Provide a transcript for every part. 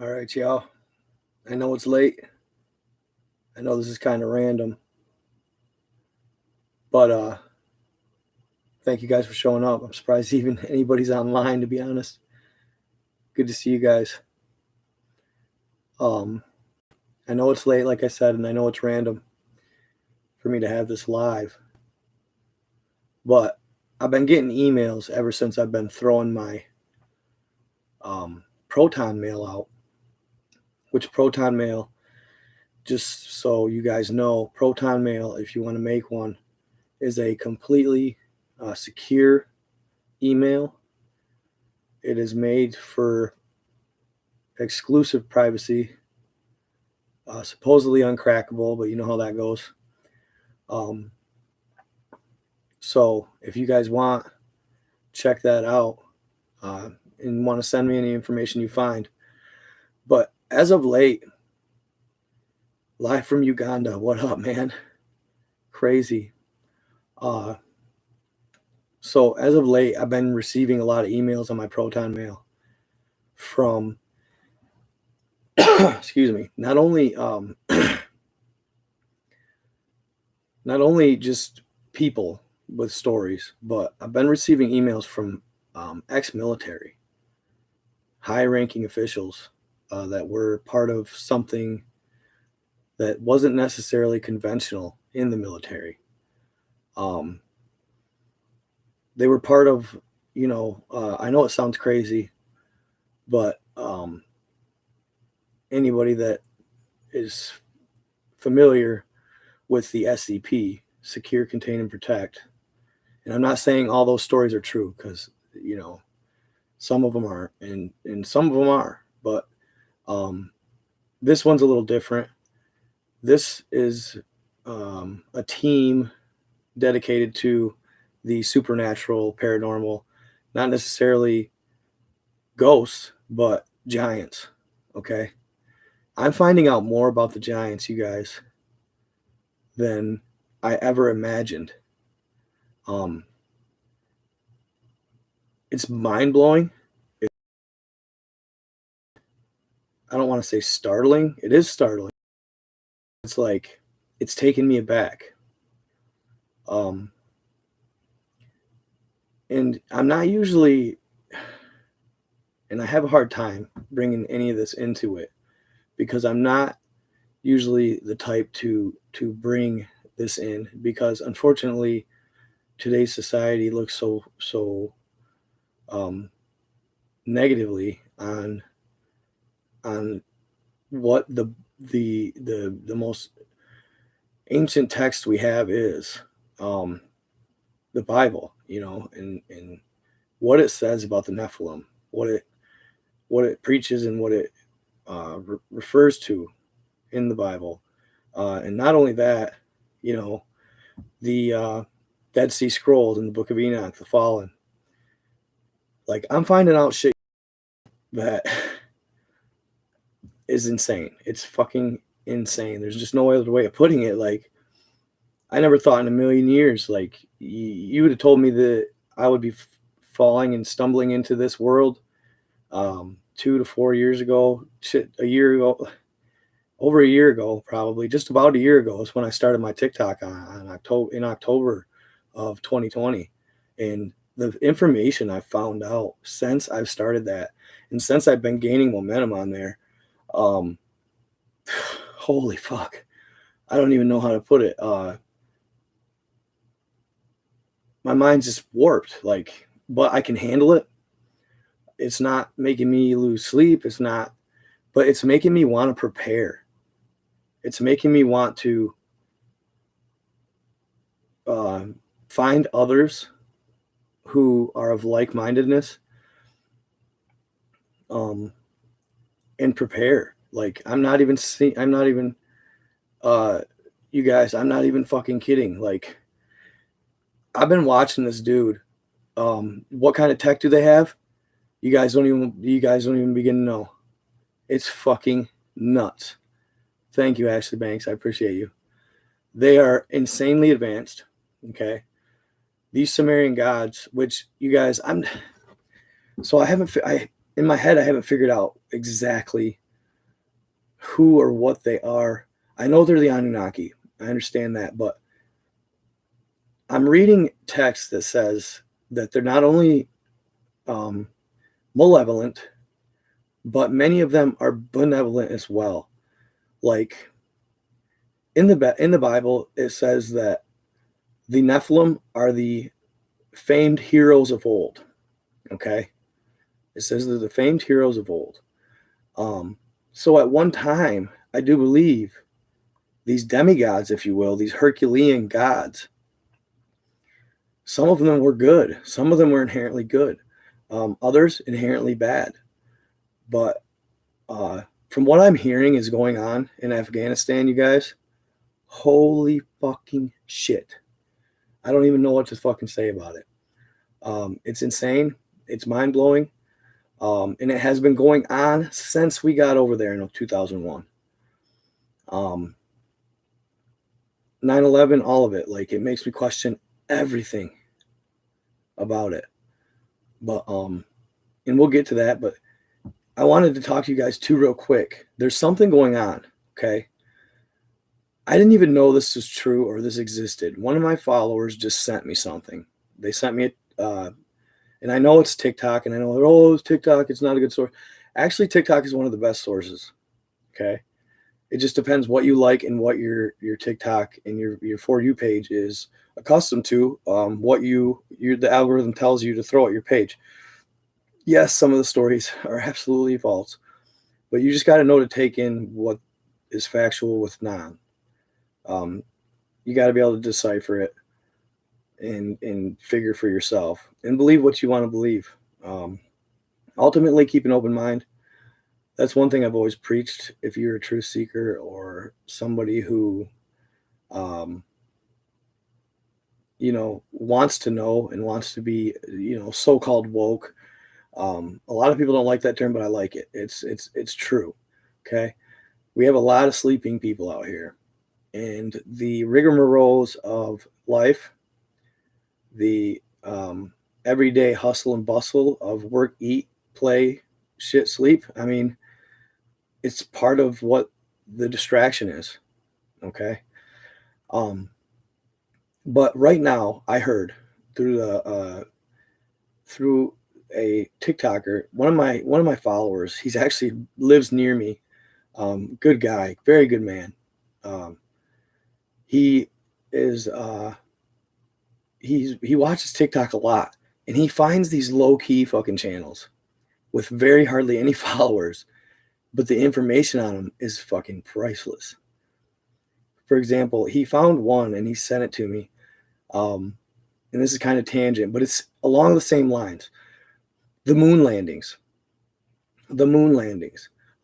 All right, y'all. I know it's late. I know this is kind of random, but thank you guys for showing up. I'm surprised even anybody's online, to be honest. Good to see you guys. I know it's late, like I said, and I know it's random for me to have this live, but I've been getting emails ever since I've been throwing my proton mail out. Which proton mail, just so you guys know, proton mail, if you want to make one, is a completely secure email. It is made for exclusive privacy, supposedly uncrackable, but you know how that goes. So if you guys want, check that out and want to send me any information you find. But as of late, live from Uganda, what up, man? Crazy. So as of late, I've been receiving a lot of emails on my Proton Mail from, excuse me, not only just people with stories, but I've been receiving emails from ex-military, high-ranking officials that were part of something that wasn't necessarily conventional in the military. They were part of, I know it sounds crazy, but anybody that is familiar with the SCP, Secure, Contain, and Protect, and I'm not saying all those stories are true, because, some of them aren't, and some of them are, but this one's a little different. This is a team dedicated to the supernatural, paranormal, not necessarily ghosts, but giants, okay? I'm finding out more about the giants, you guys, than I ever imagined. It's mind-blowing. I don't want to say startling. It is startling. It's like, it's taken me aback. And I'm not usually, and I have a hard time bringing any of this into it, because I'm not usually the type to bring this in, because unfortunately today's society looks so negatively on what the most ancient text we have is, the Bible, and what it says about the Nephilim, what it preaches, and what it refers to in the Bible, and not only that, the Dead Sea Scrolls in the Book of Enoch, the Fallen. Like, I'm finding out shit that is insane. It's fucking insane. There's just no other way of putting it. Like, I never thought in a million years, like, you would have told me that I would be falling and stumbling into this world 2 to 4 years ago, a year ago, over a year ago, probably just about a year ago is when I started my TikTok in October of 2020. And the information I found out since I've started that, and since I've been gaining momentum on there, holy fuck, I don't even know how to put it. My mind's just warped, like, but I can handle it. It's not making me lose sleep. It's not, but it's making me want to prepare. It's making me want to find others who are of like-mindedness, and prepare. Like, you guys, I'm not even fucking kidding. Like, I've been watching this dude. What kind of tech do they have? You guys don't even begin to know. It's fucking nuts. Thank you, Ashley Banks. I appreciate you. They are insanely advanced. Okay. These Sumerian gods, which, you guys, in my head, I haven't figured out exactly who or what they are. I know they're the Anunnaki. I understand that, but I'm reading text that says that they're not only malevolent, but many of them are benevolent as well. Like in the Bible, it says that the Nephilim are the famed heroes of old. Okay, it says they're the famed heroes of old. So at one time, I do believe these demigods, if you will, these Herculean gods, some of them were good. Some of them were inherently good. Others inherently bad. But from what I'm hearing is going on in Afghanistan, you guys, holy fucking shit. I don't even know what to fucking say about it. It's insane. It's mind-blowing. And it has been going on since we got over there in 2001. 9/11, all of it. Like, it makes me question everything about it. But, and we'll get to that, but I wanted to talk to you guys too real quick. There's something going on, okay? I didn't even know this was true or this existed. One of my followers just sent me something. They sent me and I know it's TikTok, and I know, oh, it's TikTok, it's not a good source. Actually, TikTok is one of the best sources, okay? It just depends what you like and what your TikTok and your For You page is accustomed to, what the algorithm tells you to throw at your page. Yes, some of the stories are absolutely false, but you just got to know to take in what is factual with non. You got to be able to decipher it and figure for yourself and believe what you want to believe. Ultimately, keep an open mind. That's one thing I've always preached. If you're a truth seeker or somebody who, wants to know and wants to be, so-called woke. A lot of people don't like that term, but I like it. It's true. Okay. We have a lot of sleeping people out here, and the rigmaroles of life, the everyday hustle and bustle of work, eat, play, shit, sleep. I mean, it's part of what the distraction is. Okay. But right now I heard through a TikToker, one of my followers, he's actually lives near me. Good guy, very good man. He is he watches TikTok a lot, and he finds these low key fucking channels with very hardly any followers, but the information on them is fucking priceless. For example, he found one and he sent it to me. And this is kind of tangent, but it's along the same lines. The moon landings.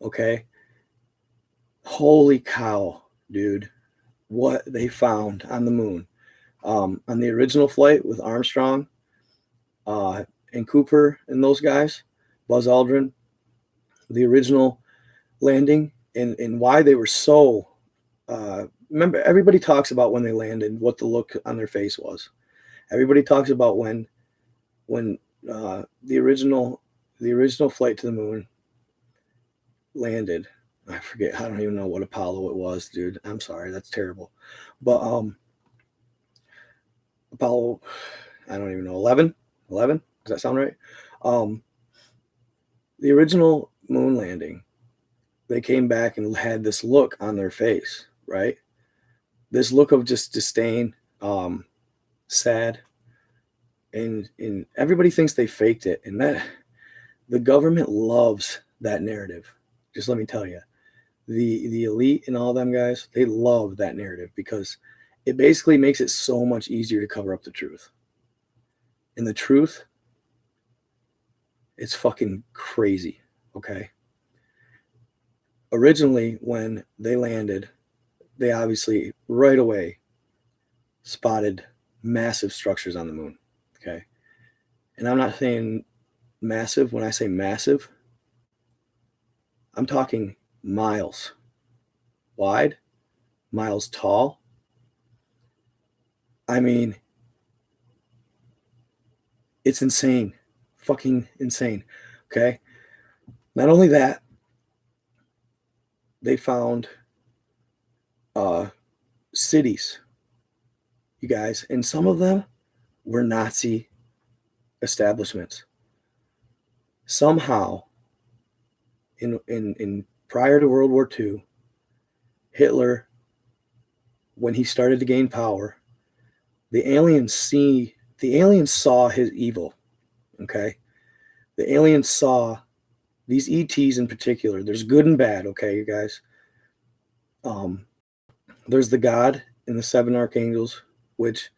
Okay. Holy cow, dude. What they found on the moon. On the original flight with Armstrong and Cooper and those guys, Buzz Aldrin, the original landing, and why they were so remember, everybody talks about when they landed, what the look on their face was. Everybody talks about when the original flight to the moon landed. I forget. I don't even know what Apollo it was, dude. I'm sorry. That's terrible. But Apollo, I don't even know. 11? Does that sound right? The original moon landing, they came back and had this look on their face, right? This look of just disdain, sad, and everybody thinks they faked it, and that the government loves that narrative. Just let me tell you, the elite and all them guys, they love that narrative because it basically makes it so much easier to cover up the truth. And the truth, it's fucking crazy, okay? Originally, when they landed, they obviously right away spotted massive structures on the moon, okay? And I'm not saying massive. When I say massive, I'm talking miles wide, miles tall. I mean, it's insane, fucking insane, okay? Not only that, they found cities, you guys, and some of them were Nazi establishments. Somehow, in prior to World War II, Hitler, when he started to gain power, the aliens saw his evil. Okay, the aliens saw these ETs in particular. There's good and bad. Okay, you guys. There's the God and the Seven Archangels, which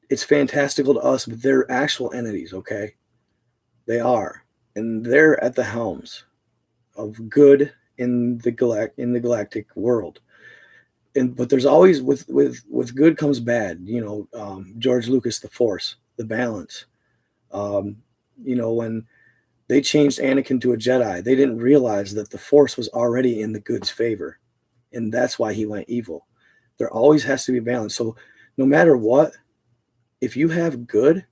it's fantastical to us, but they're actual entities. Okay, they are, and they're at the helms of good in the galactic world. But there's always with good comes bad. George Lucas, the Force, the balance. When they changed Anakin to a Jedi, they didn't realize that the Force was already in the good's favor, and that's why he went evil. There always has to be balance. So no matter what, if you have good,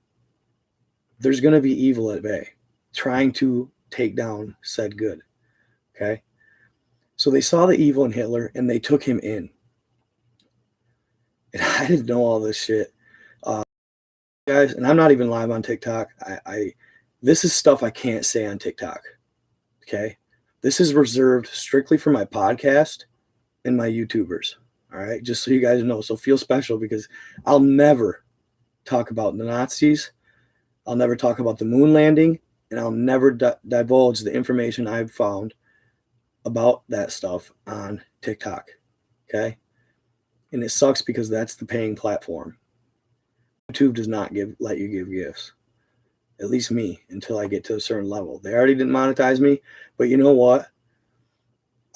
there's going to be evil at bay, trying to take down said good. Okay? So they saw the evil in Hitler, and they took him in. And I didn't know all this shit. Guys, and I'm not even live on TikTok. This is stuff I can't say on TikTok. Okay? This is reserved strictly for my podcast and my YouTubers. All right? Just so you guys know. So feel special, because I'll never talk about the Nazis. I'll never talk about the moon landing. And I'll never divulge the information I've found about that stuff on TikTok. Okay? And it sucks, because that's the paying platform. YouTube does not let you give gifts. At least me, until I get to a certain level. They already didn't monetize me, but you know what?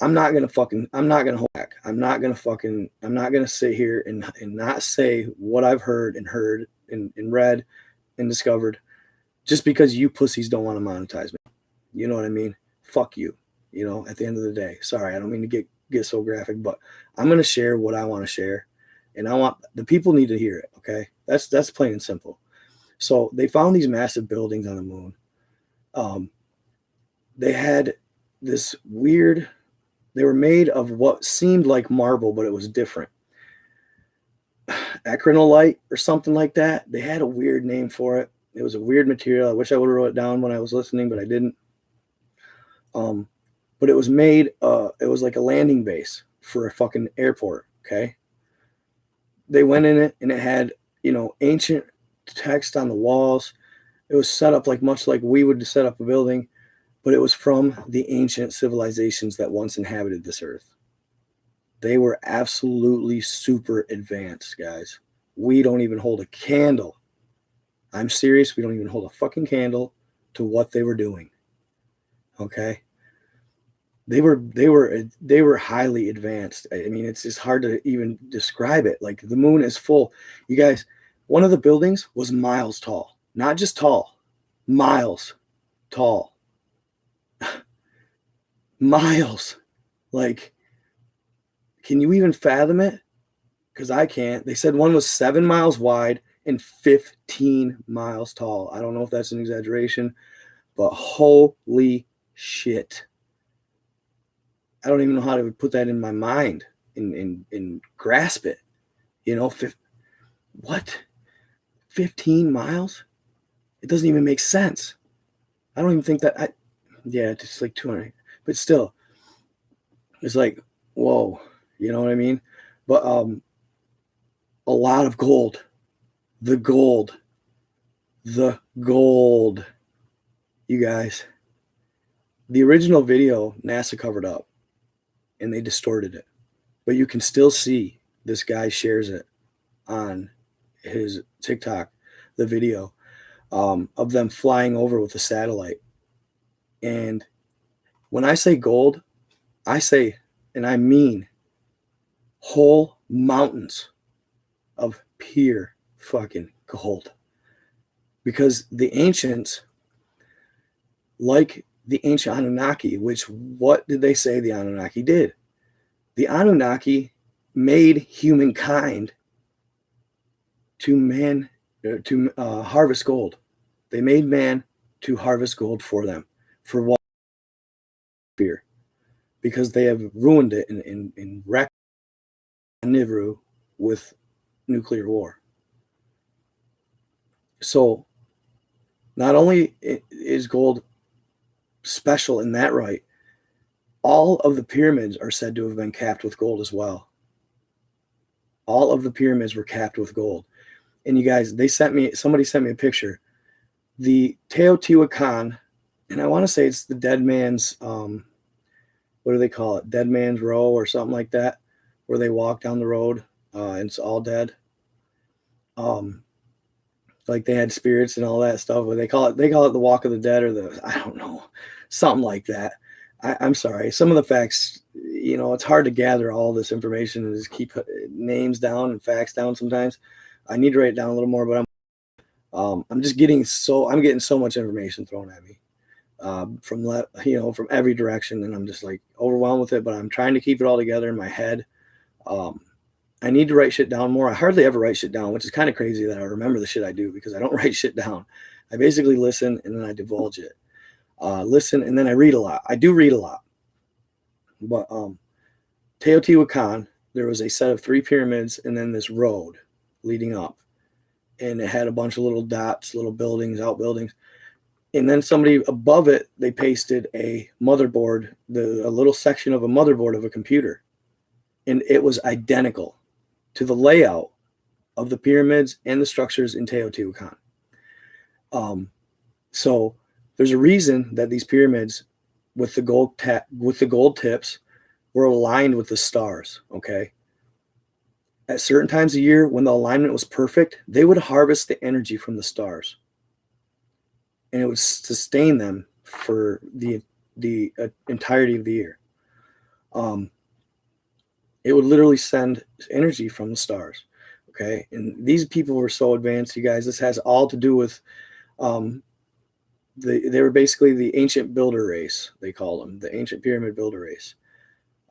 I'm not gonna hold back. I'm not gonna sit here and not say what I've heard and read and discovered, just because you pussies don't want to monetize me. You know what I mean? Fuck you. At the end of the day. Sorry, I don't mean to get so graphic, but I'm gonna share what I want to share, and I want the people need to hear it. Okay, that's plain and simple. So they found these massive buildings on the moon. They had this weird. They were made of what seemed like marble, but it was different. Acronolite or something like that. They had a weird name for it. It was a weird material. I wish I would have wrote it down when I was listening, but I didn't. But it was made. It was like a landing base for a fucking airport. Okay. They went in it, and it had ancient text on the walls. It was set up much like we would set up a building, but it was from the ancient civilizations that once inhabited this earth. They were absolutely super advanced, guys. We don't even hold a candle. I'm serious. We don't even hold a fucking candle to what they were doing. Okay? They were highly advanced. I mean, it's just hard to even describe it. Like, the moon is full. You guys, one of the buildings was miles tall. Not just tall, miles tall. Miles. Like, can you even fathom it? Because I can't. They said one was 7 miles wide and 15 miles tall. I don't know if that's an exaggeration, but holy shit. I don't even know how to put that in my mind and grasp it. What? 15 miles? It doesn't even make sense. I don't even think that it's like 200. But still, it's like, whoa, you know what I mean? But a lot of gold. The gold. You guys. The original video, NASA covered up, and they distorted it. But you can still see this guy shares it on his TikTok, the video of them flying over with a satellite. And when I say gold, I say, and I mean, whole mountains of pure fucking gold. Because the ancients, like the ancient Anunnaki, which what did they say the Anunnaki did? The Anunnaki made humankind to harvest gold. They made man to harvest gold for them. For what? Fear. because they have ruined it and wrecked Nibiru with nuclear war. So not only is gold special in that right, all of the pyramids are said to have been capped with gold as well. All of the pyramids were capped with gold. And you guys, somebody sent me a picture. The Teotihuacan, and I want to say it's the dead man's, what do they call it? Dead man's row or something like that, where they walk down the road and it's all dead. Like they had spirits and all that stuff. But they call it the walk of the dead, or I don't know, something like that. I'm sorry. Some of the facts, it's hard to gather all this information and just keep names down and facts down sometimes. I need to write it down a little more, but I'm getting so much information thrown at me from every direction, and I'm just like overwhelmed with it, but I'm trying to keep it all together in my head. I need to write shit down more. I hardly ever write shit down, which is kind of crazy that I remember the shit I do, because I don't write shit down. I basically listen and then I divulge it. Listen, and then I read a lot. I do read a lot. But Teotihuacan, there was a set of 3 pyramids and then this road leading up. And it had a bunch of little dots, little buildings, outbuildings. And then somebody above it, they pasted a motherboard, a little section of a motherboard of a computer. And it was identical to the layout of the pyramids and the structures in Teotihuacan. So there's a reason that these pyramids with the gold tips were aligned with the stars, okay? At certain times of year, when the alignment was perfect, they would harvest the energy from the stars. And it would sustain them for the entirety of the year. It would literally send energy from the stars, okay? And these people were so advanced, you guys. This has all to do with they were basically the ancient builder race, they call them, the ancient pyramid builder race.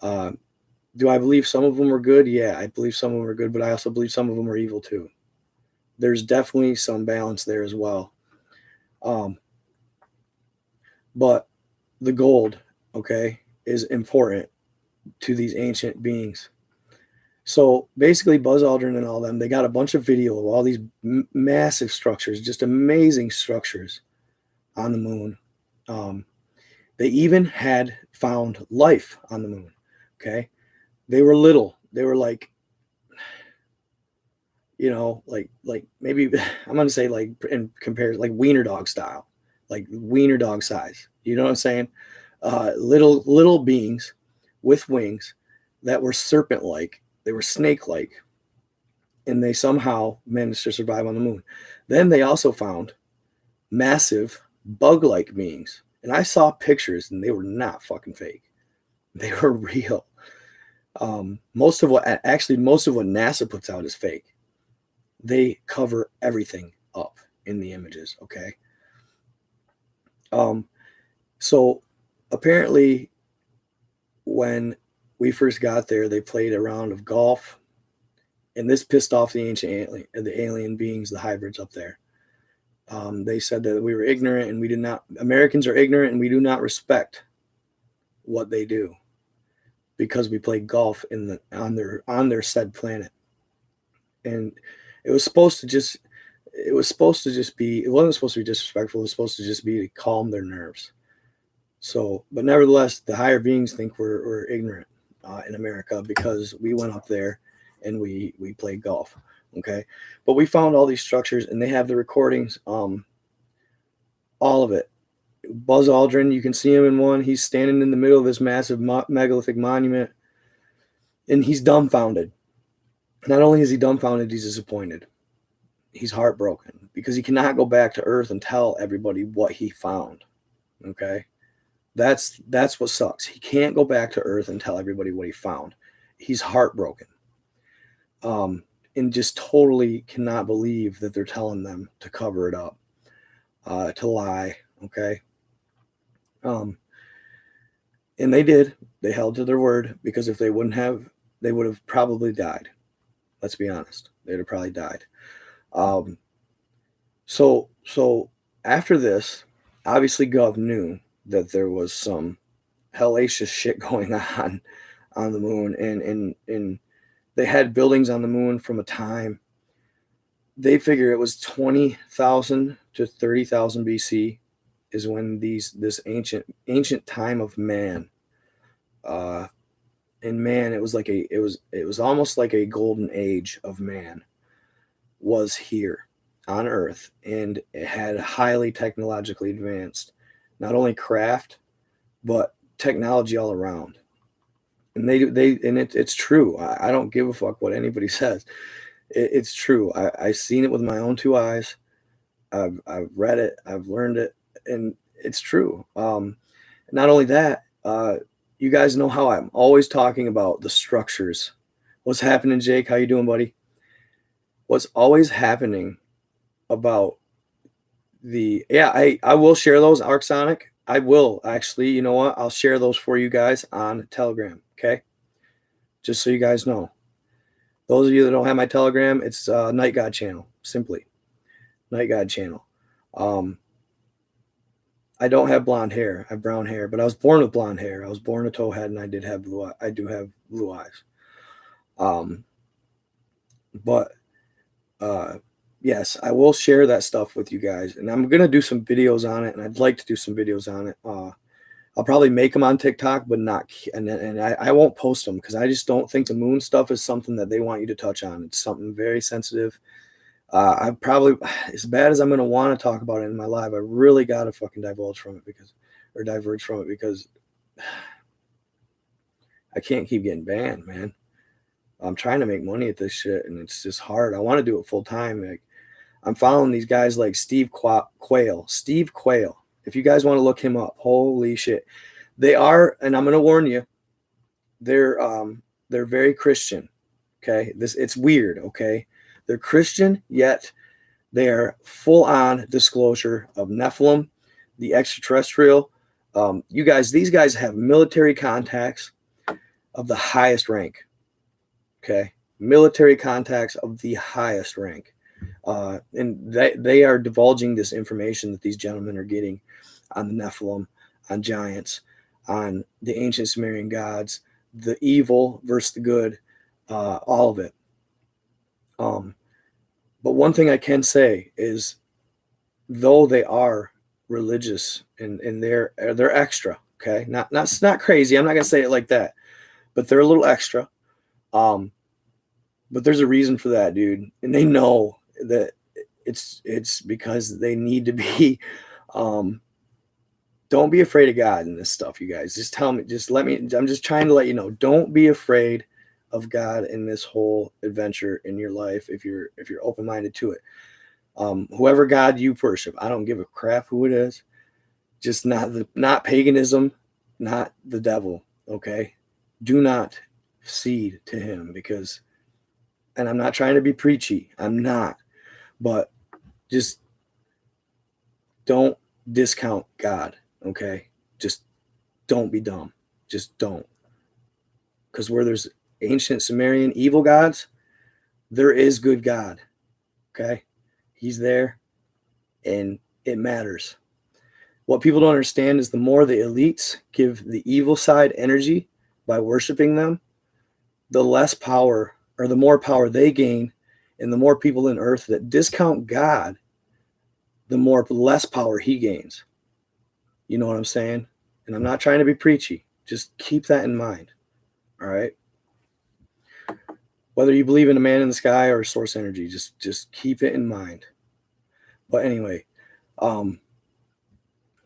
Do I believe some of them were good? Yeah, I believe some of them were good, but I also believe some of them were evil too. There's definitely some balance there as well. But the gold, okay, is important to these ancient beings. So basically Buzz Aldrin and all them, they got a bunch of video of all these massive structures, just amazing structures on the moon. They even had found life on the moon, okay? They were little. They were like, like maybe I'm going to say like in comparison, like wiener dog style, like wiener dog size. You know what I'm saying? Little beings with wings that were serpent-like. They were snake-like. And they somehow managed to survive on the moon. Then they also found massive bug-like beings. And I saw pictures, and they were not fucking fake. They were real. Most of what NASA puts out is fake. They cover everything up in the images, okay? So apparently when we first got there, they played a round of golf, and this pissed off the alien beings, the hybrids up there. They said that we were ignorant, and Americans are ignorant, and we do not respect what they do because we play golf on their said planet. And it wasn't supposed to be disrespectful. It was supposed to just be to calm their nerves. So, but nevertheless, the higher beings think we're ignorant in America because we went up there and we played golf. Okay. But we found all these structures, and they have the recordings, all of it. Buzz Aldrin, you can see him in one. He's standing in the middle of this massive megalithic monument, and he's dumbfounded. Not only is he dumbfounded, he's disappointed. He's heartbroken because he cannot go back to Earth and tell everybody what he found. Okay. That's what sucks. He can't go back to Earth and tell everybody what he found. He's heartbroken. And just totally cannot believe that they're telling them to cover it up, to lie. Okay. And they did. They held to their word, because if they wouldn't have, they would have probably died. Let's be honest. They'd have probably died. So after this, obviously Gov knew that there was some hellacious shit going on the moon, and they had buildings on the moon from a time. They figure it was 20,000 to 30,000 BC is when this ancient time of man, and man, it was almost like a golden age of man was here on Earth, and it had highly technologically advanced, not only craft, but technology all around. And it's true. I don't give a fuck what anybody says. It's true. I've seen it with my own two eyes. I've read it. I've learned it, and it's true. Not only that, you guys know how I'm always talking about the structures. What's happening, Jake? How you doing, buddy? What's always happening about I will share those, Arcsonic. I will actually. You know what? I'll share those for you guys on Telegram. Okay, just so you guys know. Those of you that don't have my Telegram, it's Night God channel. Simply, Night God channel. I don't have blonde hair. I have brown hair, but I was born with blonde hair. I was born a towhead, and I do have blue eyes. But yes, I will share that stuff with you guys, and I'm gonna do some videos on it, and I'd like to do some videos on it. I'll probably make them on TikTok, but not, and I won't post them because I just don't think the moon stuff is something that they want you to touch on. It's something very sensitive. I probably, as bad as I'm going to want to talk about it in my live, I really got to fucking diverge from it because I can't keep getting banned, man. I'm trying to make money at this shit, and it's just hard. I want to do it full time. Like, I'm following these guys like Steve Quayle. If you guys want to look him up, holy shit. They are, and I'm going to warn you, they're very Christian. Okay. It's weird. Okay. They're Christian, yet they are full on disclosure of Nephilim, the extraterrestrial. These guys have military contacts of the highest rank. Okay. Military contacts of the highest rank. And they are divulging this information that these gentlemen are getting on the Nephilim, on giants, on the ancient Sumerian gods, the evil versus the good, all of it. But one thing I can say is, though they are religious and they're extra, okay, not crazy. I'm not gonna say it like that, but they're a little extra. But there's a reason for that, dude, and they know that it's because they need to be. Don't be afraid of God in this stuff, you guys. Just tell me. I'm just trying to let you know. Don't be afraid of God in this whole adventure in your life if you're open-minded to it. Whoever God you worship, I don't give a crap who it is. Just not paganism, not the devil. Okay, do not cede to him, because, and I'm not trying to be preachy. I'm not, but just don't discount God. Okay, just don't be dumb. Just don't, because where there's ancient Sumerian evil gods, there is good God. Okay, he's there, and it matters. What people don't understand is the more the elites give the evil side energy by worshiping them, the less power, or the more power they gain, and the more people in earth that discount God, the less power he gains. You know what I'm saying? And I'm not trying to be preachy. Just keep that in mind. All right. Whether you believe in a man in the sky or source energy, just keep it in mind. But anyway,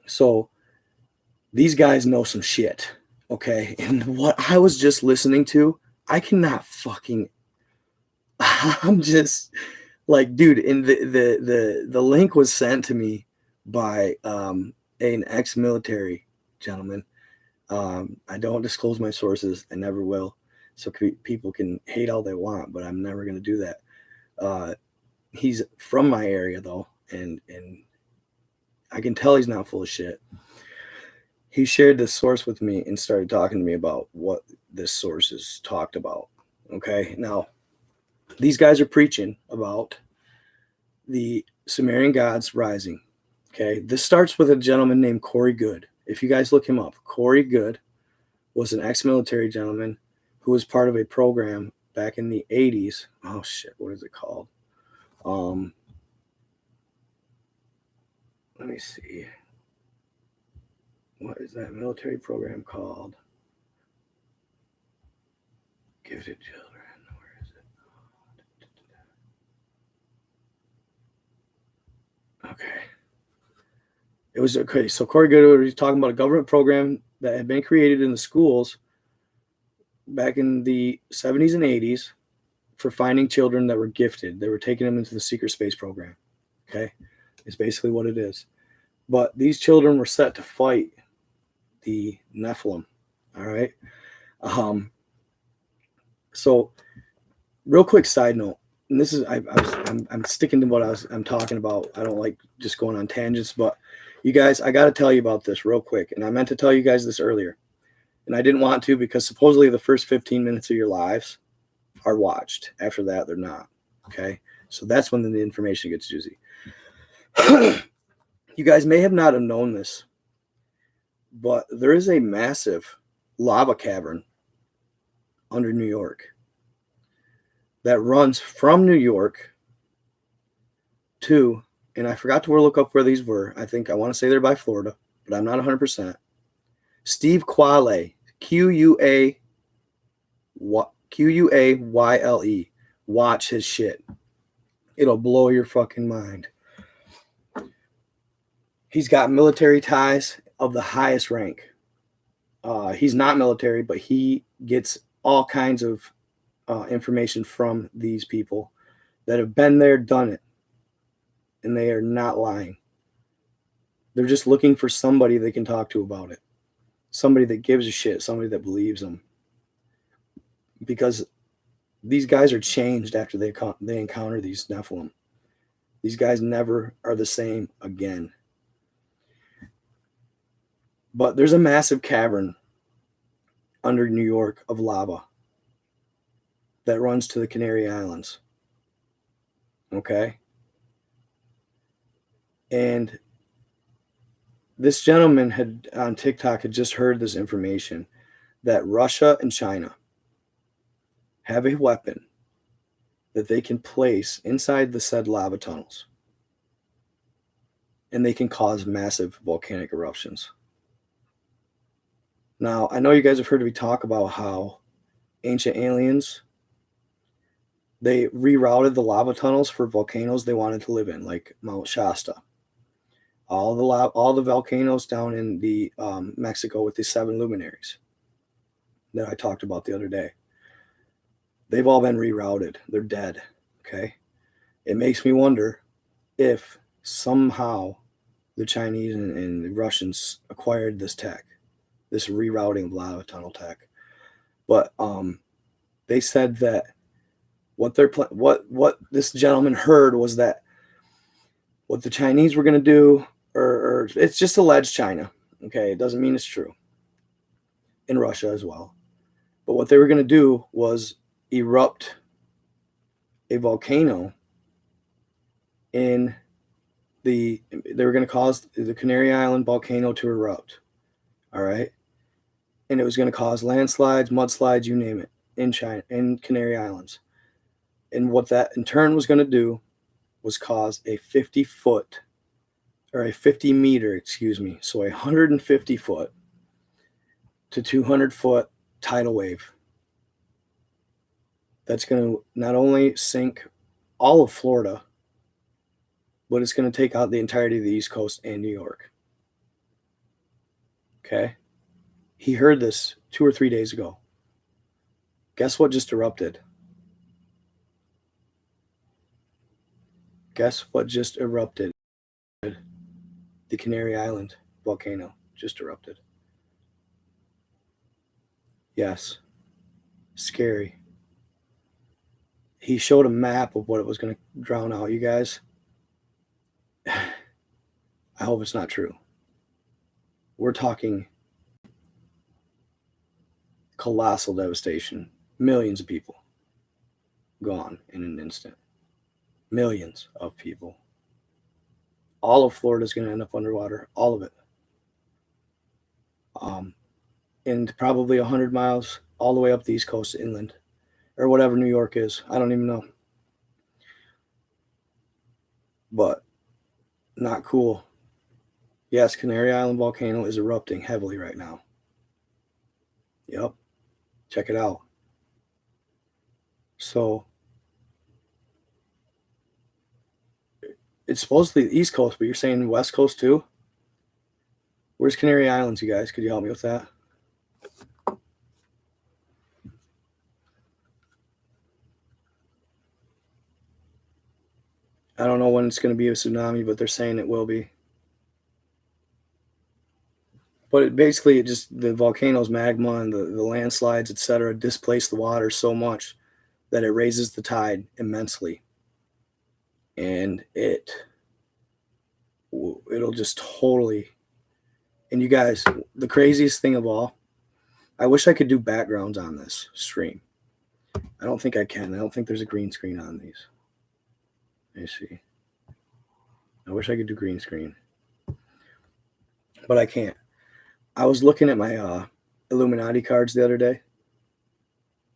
so these guys know some shit. Okay. And what I was just listening to, I cannot fucking, I'm just like, dude, and the link was sent to me by an ex-military gentleman. I don't disclose my sources. I never will. So people can hate all they want, but I'm never going to do that. He's from my area though, and I can tell he's not full of shit. He shared this source with me and started talking to me about what this source is talked about. Okay, now these guys are preaching about the Sumerian gods rising. Okay, this starts with a gentleman named Corey Good. If you guys look him up, Corey Good, was an ex-military gentleman who was part of a program back in the 80s. Oh shit, what is it called? Let me see. What is that military program called? Gifted Children. Where is it? Okay. It was okay. So Corey Goodwood was talking about a government program that had been created in the schools back in the 70s and 80s for finding children that were gifted. They were taking them into the secret space program. Okay. It's basically what it is. But these children were set to fight the Nephilim. All right. So real quick side note, and this is I'm sticking to what I'm talking about. I don't like just going on tangents, but you guys, I got to tell you about this real quick. And I meant to tell you guys this earlier, and I didn't want to because supposedly the first 15 minutes of your lives are watched. After that, they're not. Okay. So that's when the information gets juicy. You guys may have not have known this, but there is a massive lava cavern under New York that runs from New York to, and I forgot to look up where these were. I want to say they're by Florida, but I'm not 100%. Steve Quayle, Quayle. Watch his shit. It'll blow your fucking mind. He's got military ties of the highest rank. He's not military, but he gets all kinds of information from these people that have been there, done it, and they are not lying. They're just looking for somebody they can talk to about it, somebody that gives a shit, somebody that believes them, because these guys are changed after they encounter these Nephilim. These guys never are the same again. But there's a massive cavern under New York of lava that runs to the Canary Islands. Okay? And this gentleman had on TikTok had just heard this information that Russia and China have a weapon that they can place inside the said lava tunnels, and they can cause massive volcanic eruptions. Now, I know you guys have heard me talk about how ancient aliens, they rerouted the lava tunnels for volcanoes they wanted to live in, like Mount Shasta. All the volcanoes down in the Mexico with the 7 luminaries that I talked about the other day. They've all been rerouted. They're dead. Okay. It makes me wonder if somehow the Chinese and the Russians acquired this tech, this rerouting of lava tunnel tech. But they said that what this gentleman heard was that what the Chinese were going to do, or it's just alleged China. Okay. It doesn't mean it's true. In Russia as well. But what they were going to do was erupt a volcano they were going to cause the Canary Island volcano to erupt. All right. And it was going to cause landslides, mudslides, you name it, in Canary Islands. And what that in turn was going to do was cause a 50 meter, so 150 foot to 200 foot tidal wave. That's going to not only sink all of Florida, but it's going to take out the entirety of the East Coast and New York. Okay? He heard this 2 or 3 days ago. Guess what just erupted? Guess what just erupted? The Canary Island volcano just erupted. Yes. Scary. He showed a map of what it was going to drown out, you guys. I hope it's not true. We're talking colossal devastation. Millions of people gone in an instant. Millions of people. All of Florida is going to end up underwater. All of it. and probably 100 miles all the way up the East Coast inland, or whatever New York is. I don't even know. But not cool. Yes, Canary Island volcano is erupting heavily right now. Yep. Check it out. So it's supposed to be the East Coast, but you're saying West Coast too? Where's Canary Islands, you guys? Could you help me with that? I don't know when it's going to be a tsunami, but they're saying it will be. But it just, the volcanoes, magma, and the landslides, etc., displace the water so much that it raises the tide immensely. And it'll just totally. And you guys, the craziest thing of all, I wish I could do backgrounds on this stream. I don't think I can. I don't think there's a green screen on these. Let me see. I wish I could do green screen, but I can't. I was looking at my Illuminati cards the other day,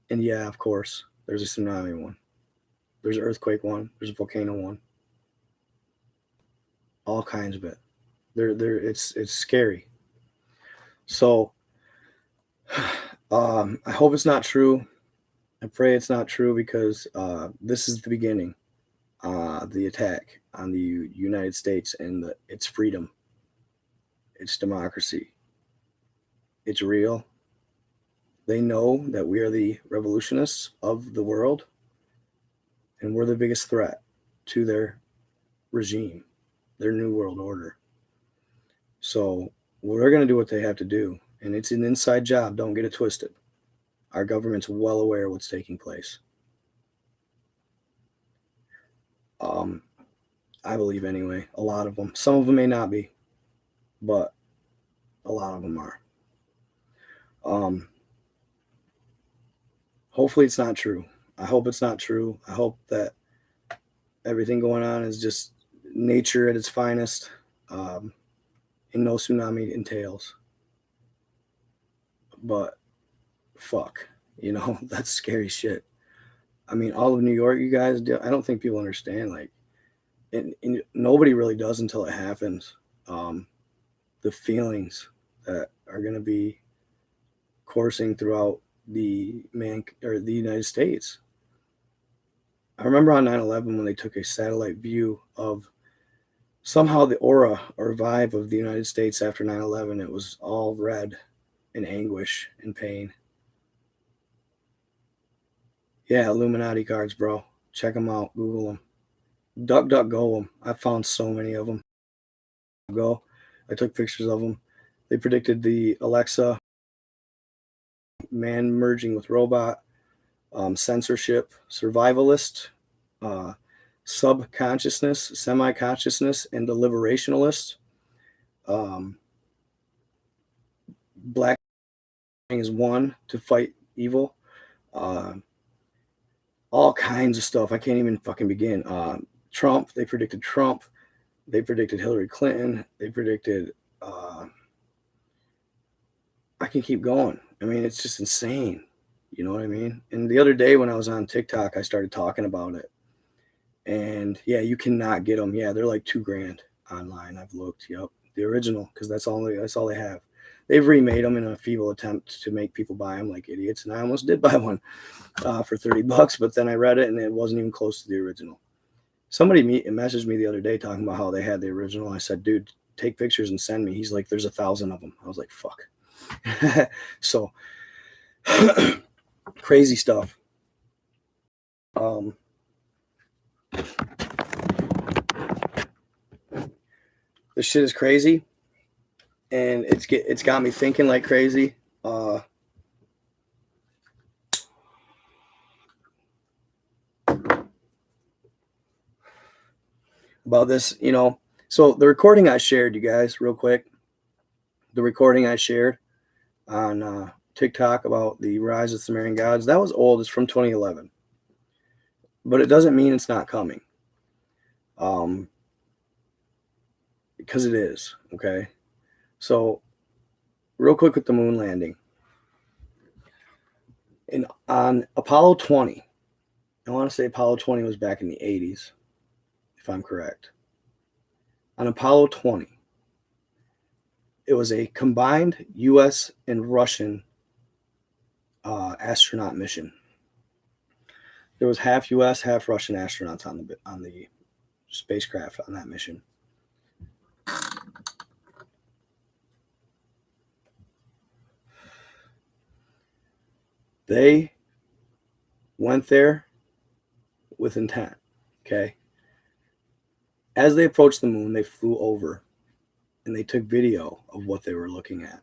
and yeah, of course, there's a tsunami one, there's an earthquake one, there's a volcano one, all kinds of it. It's scary. So, I hope it's not true. I pray it's not true, because this is the beginning. The attack on the United States and its freedom, its democracy. It's real. They know that we are the revolutionists of the world, and we're the biggest threat to their regime, their new world order. So we're going to do what they have to do, and it's an inside job. Don't get it twisted. Our government's well aware of what's taking place. I believe anyway. A lot of them. Some of them may not be, but a lot of them are. Hopefully it's not true. I hope it's not true. I hope that everything going on is just nature at its finest, and no tsunami entails. But fuck, that's scary shit. I mean, all of New York, you guys, I don't think people understand, like, and nobody really does until it happens. The feelings that are going to be coursing throughout the United States. I remember on 9/11 when they took a satellite view of somehow the aura or vibe of the United States after 9/11. It was all red and anguish and pain. Yeah, Illuminati cards, bro. Check them out. Google them. DuckDuckGo them. I found so many of them. I took pictures of them. They predicted the Alexa, man merging with robot, censorship, survivalist, subconsciousness, semi-consciousness, and the liberationalist. Black is one to fight evil. All kinds of stuff. I can't even fucking begin. Trump, they predicted Trump. They predicted Hillary Clinton. They predicted, I can keep going. I mean, it's just insane. You know what I mean? And the other day when I was on TikTok, I started talking about it. And yeah, you cannot get them. Yeah, they're like $2,000 online. I've looked. Yep, the original, because that's all they have. They've remade them in a feeble attempt to make people buy them like idiots. And I almost did buy one for $30, but then I read it and it wasn't even close to the original. Somebody messaged me the other day talking about how they had the original. I said, dude, take pictures and send me. He's like, there's 1,000 of them. I was like, fuck. So crazy stuff. This shit is crazy, and it's got me thinking like crazy. About this, so the recording I shared, you guys, real quick, the recording I shared on TikTok about the rise of Sumerian gods, that was old. It's from 2011, but it doesn't mean it's not coming, because it is. Okay, so real quick with the moon landing, And on Apollo 20, I want to say Apollo 20 was back in the 80s, if I'm correct. On Apollo 20, it was a combined U.S. and Russian astronaut mission. There was half U.S., half Russian astronauts on the spacecraft on that mission. They went there with intent, okay? As they approached the moon, they flew over and they took video of what they were looking at.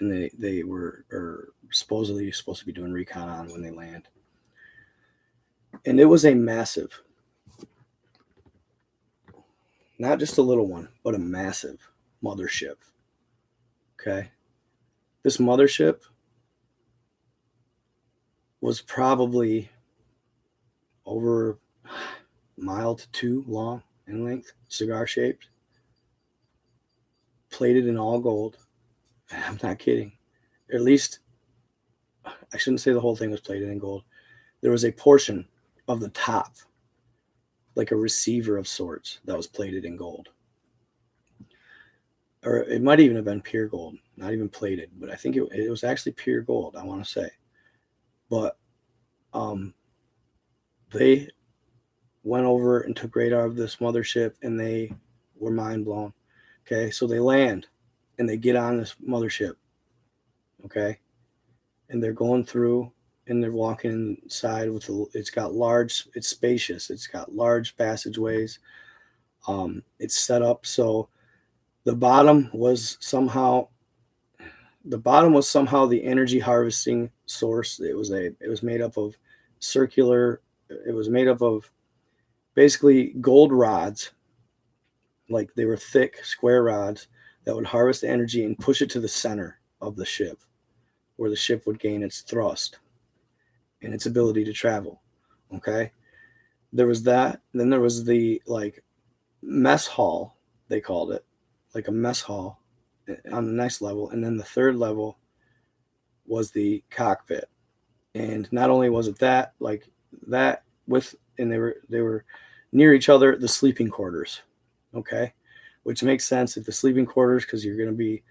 And they were supposedly supposed to be doing recon on when they land. And it was a massive, not just a little one, but a massive mothership. Okay? This mothership was probably over a mile to 2 long in length, cigar shaped, plated in all gold. I'm not kidding. Or at least, I shouldn't say the whole thing was plated in gold. There was a portion of the top, like a receiver of sorts, that was plated in gold. Or it might even have been pure gold, not even plated, but I think it was actually pure gold, I want to say. But they went over and took radar of this mothership, and they were mind blown. Okay, so they land and they get on this mothership. Okay, and they're going through and they're walking inside with it's spacious, it's got large passageways. It's set up so the bottom was somehow the energy harvesting source. It was made up of basically gold rods. Like they were thick square rods that would harvest energy and push it to the center of the ship, where the ship would gain its thrust and its ability to travel. Okay, there was that. Then there was the mess hall, they called it, like a mess hall on the next level. And then the third level was the cockpit. And not only was it that, and they were near each other, the sleeping quarters. Okay, which makes sense if the sleeping quarters, because you're going to be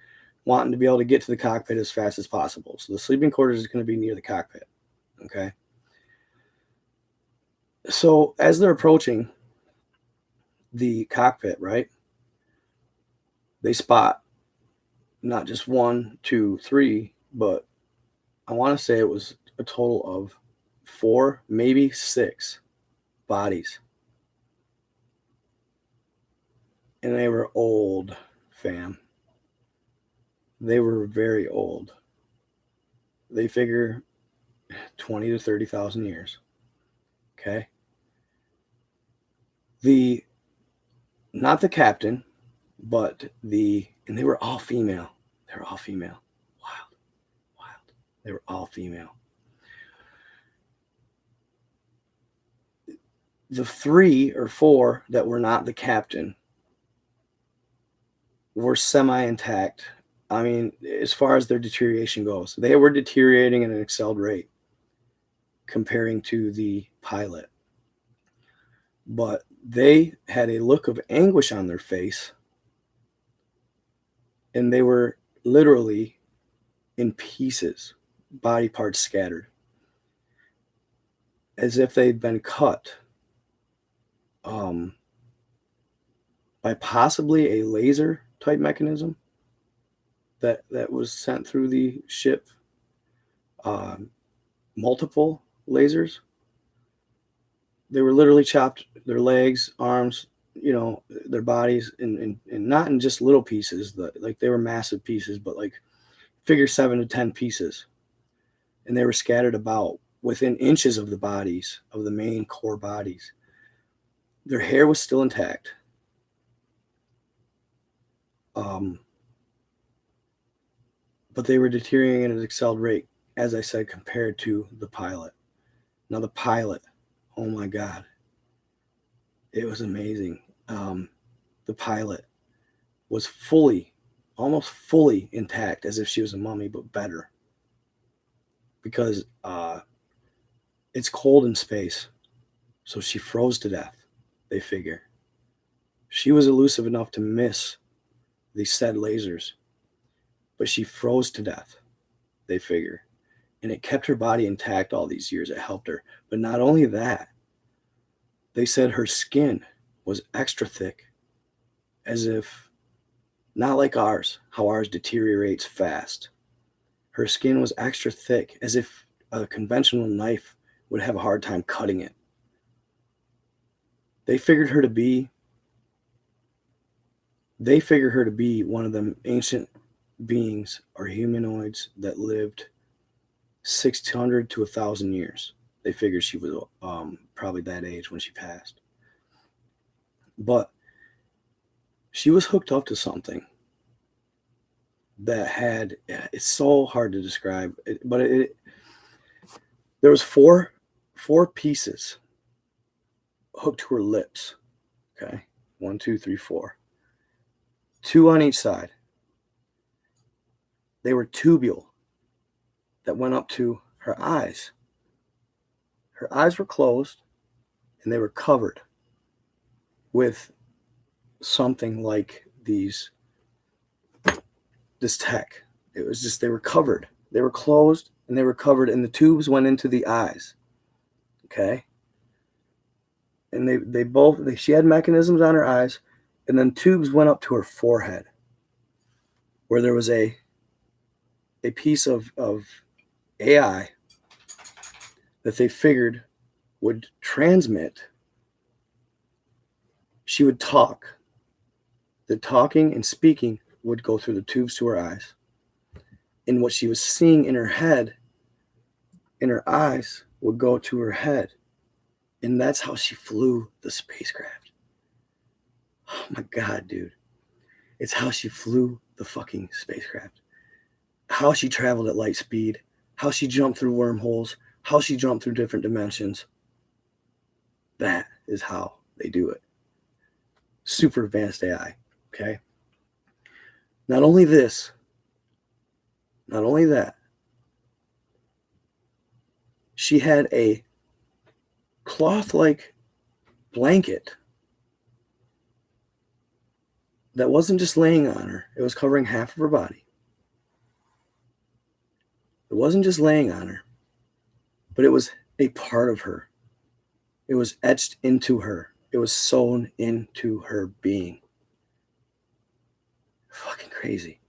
wanting to be able to get to the cockpit as fast as possible. So the sleeping quarters is going to be near the cockpit. Okay. So as they're approaching the cockpit, right, they spot not just 1, 2, 3, but I want to say it was a total of 4, maybe 6 bodies. And they were old, fam. They were very old. They figure 20 to 30,000 years. Okay. Not the captain, but and they were all female. They were all female. Wild. They were all female. The 3 or 4 that were not the captain were semi-intact. I mean, as far as their deterioration goes, they were deteriorating at an excelled rate comparing to the pilot. But they had a look of anguish on their face, and they were literally in pieces, body parts scattered, as if they'd been cut by possibly a laser type mechanism that was sent through the ship. Multiple lasers. They were literally chopped, their legs, arms, their bodies, and not in just little pieces. They were massive pieces, but figure 7 to 10 pieces. And they were scattered about within inches of the bodies, of the main core bodies. Their hair was still intact. But they were deteriorating at an excelled rate, as I said, compared to the pilot. Now the pilot, oh my God, it was amazing. The pilot was almost fully intact, as if she was a mummy, but better. because it's cold in space. So she froze to death, they figure. She was elusive enough to miss these said lasers, but she froze to death, they figure. And it kept her body intact all these years. It helped her. But not only that, they said her skin was extra thick, as if, not like ours, how ours deteriorates fast. Her skin was extra thick, as if a conventional knife would have a hard time cutting it. They figured her to be one of them ancient beings or humanoids that lived 600 to 1,000 years. They figured she was probably that age when she passed. But she was hooked up to something that had, it's so hard to describe, but there was four pieces hooked to her lips. Okay, 1, 2, 3, 4. 2 on each side. They were tubule that went up to her eyes. Her eyes were closed and they were covered with something like this tech. It was just, they were covered. They were closed and they were covered, and the tubes went into the eyes. Okay. And she had mechanisms on her eyes, and then tubes went up to her forehead, where there was a piece of AI that they figured would transmit. She would talk. The talking and speaking would go through the tubes to her eyes. And what she was seeing in her head, in her eyes, would go to her head. And that's how she flew the spacecraft. Oh my God, dude. It's how she flew the fucking spacecraft. How she traveled at light speed. How she jumped through wormholes. How she jumped through different dimensions. That is how they do it. Super advanced AI. Okay? Not only that, she had a cloth-like blanket that wasn't just laying on her. It was covering half of her body. It wasn't just laying on her, but it was a part of her. It was etched into her. It was sewn into her being. Fucking crazy.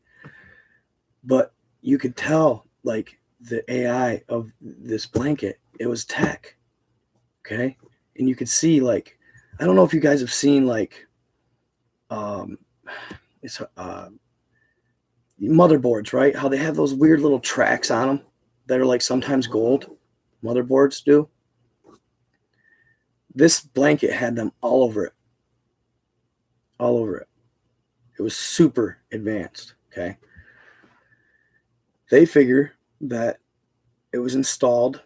But you could tell, like, the AI of this blanket, it was tech. Okay? And you could see, like, I don't know if you guys have seen, like, motherboards, right? How they have those weird little tracks on them that are like sometimes gold. Motherboards do. This blanket had them all over it. All over it. It was super advanced. Okay. They figure that it was installed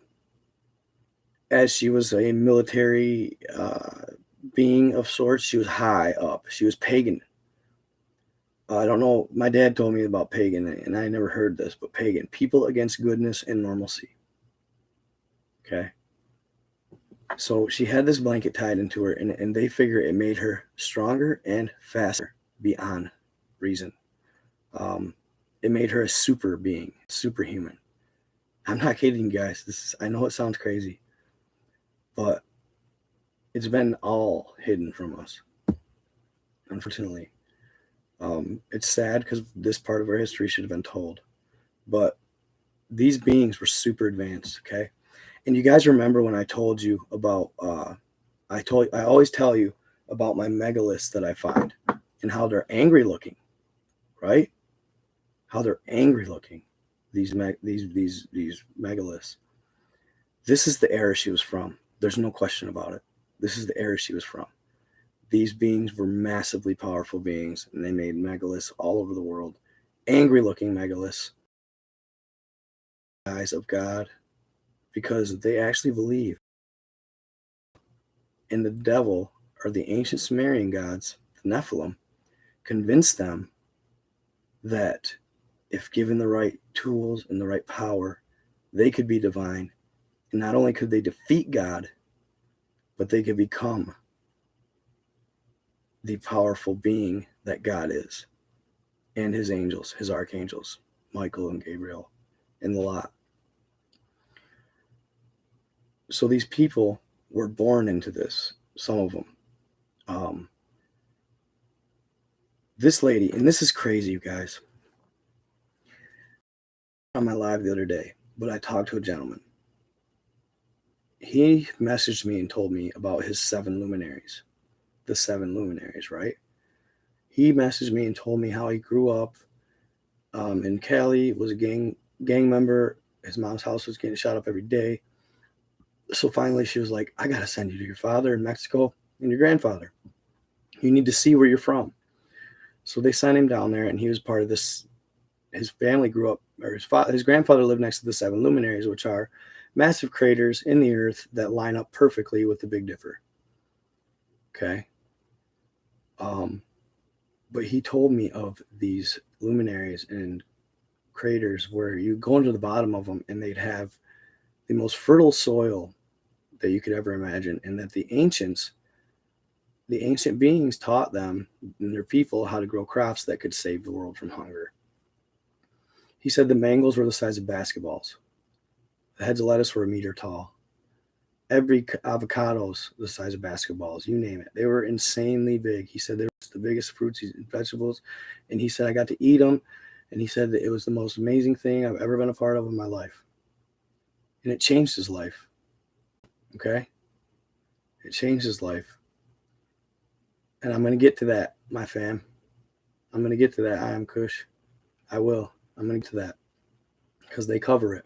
as she was a military being of sorts. She was high up. She was pagan. I don't know. My dad told me about pagan, and I never heard this, but pagan. People against goodness and normalcy. Okay. So she had this blanket tied into her, and they figure it made her stronger and faster beyond reason. It made her a super being, superhuman. I'm not kidding you guys. I know it sounds crazy, but it's been all hidden from us, unfortunately. It's sad because this part of our history should have been told, but these beings were super advanced. Okay. And you guys remember when I told you about, I always tell you about my megaliths that I find and how they're angry looking, right? How they're angry looking. These megaliths. This is the era she was from. There's no question about it. This is the era she was from. These beings were massively powerful beings, and they made megaliths all over the world. Angry looking megaliths. Eyes of God. Because they actually believe in the devil, or the ancient Sumerian gods, the Nephilim, convinced them that if given the right tools and the right power, they could be divine. And not only could they defeat God, but they could become the powerful being that God is, and his angels, his archangels, Michael and Gabriel, and the lot. So these people were born into this, some of them. This lady, and this is crazy, you guys. On my live the other day, but I talked to a gentleman. He messaged me and told me about his 7 luminaries. The 7 luminaries, right? He messaged me and told me how he grew up in Cali, was a gang member. His mom's house was getting shot up every day. So finally she was like, I got to send you to your father in Mexico and your grandfather. You need to see where you're from. So they sent him down there, and he was part of this. His family grew up, or his grandfather lived next to the 7 luminaries, which are massive craters in the earth that line up perfectly with the Big Dipper. Okay. But he told me of these luminaries and craters where you go into the bottom of them and they'd have the most fertile soil that you could ever imagine, and that the ancient beings taught them and their people how to grow crops that could save the world from hunger. He said the mangoes were the size of basketballs. The heads of lettuce were a meter tall. Every avocados the size of basketballs, you name it. They were insanely big. He said they were the biggest fruits and vegetables. And he said I got to eat them. And he said that it was the most amazing thing I've ever been a part of in my life. And it changed his life. Okay? It changed his life. And I'm going to get to that, my fam. I'm going to get to that. I am Kush. I will. I'm going to get to that. Because they cover it.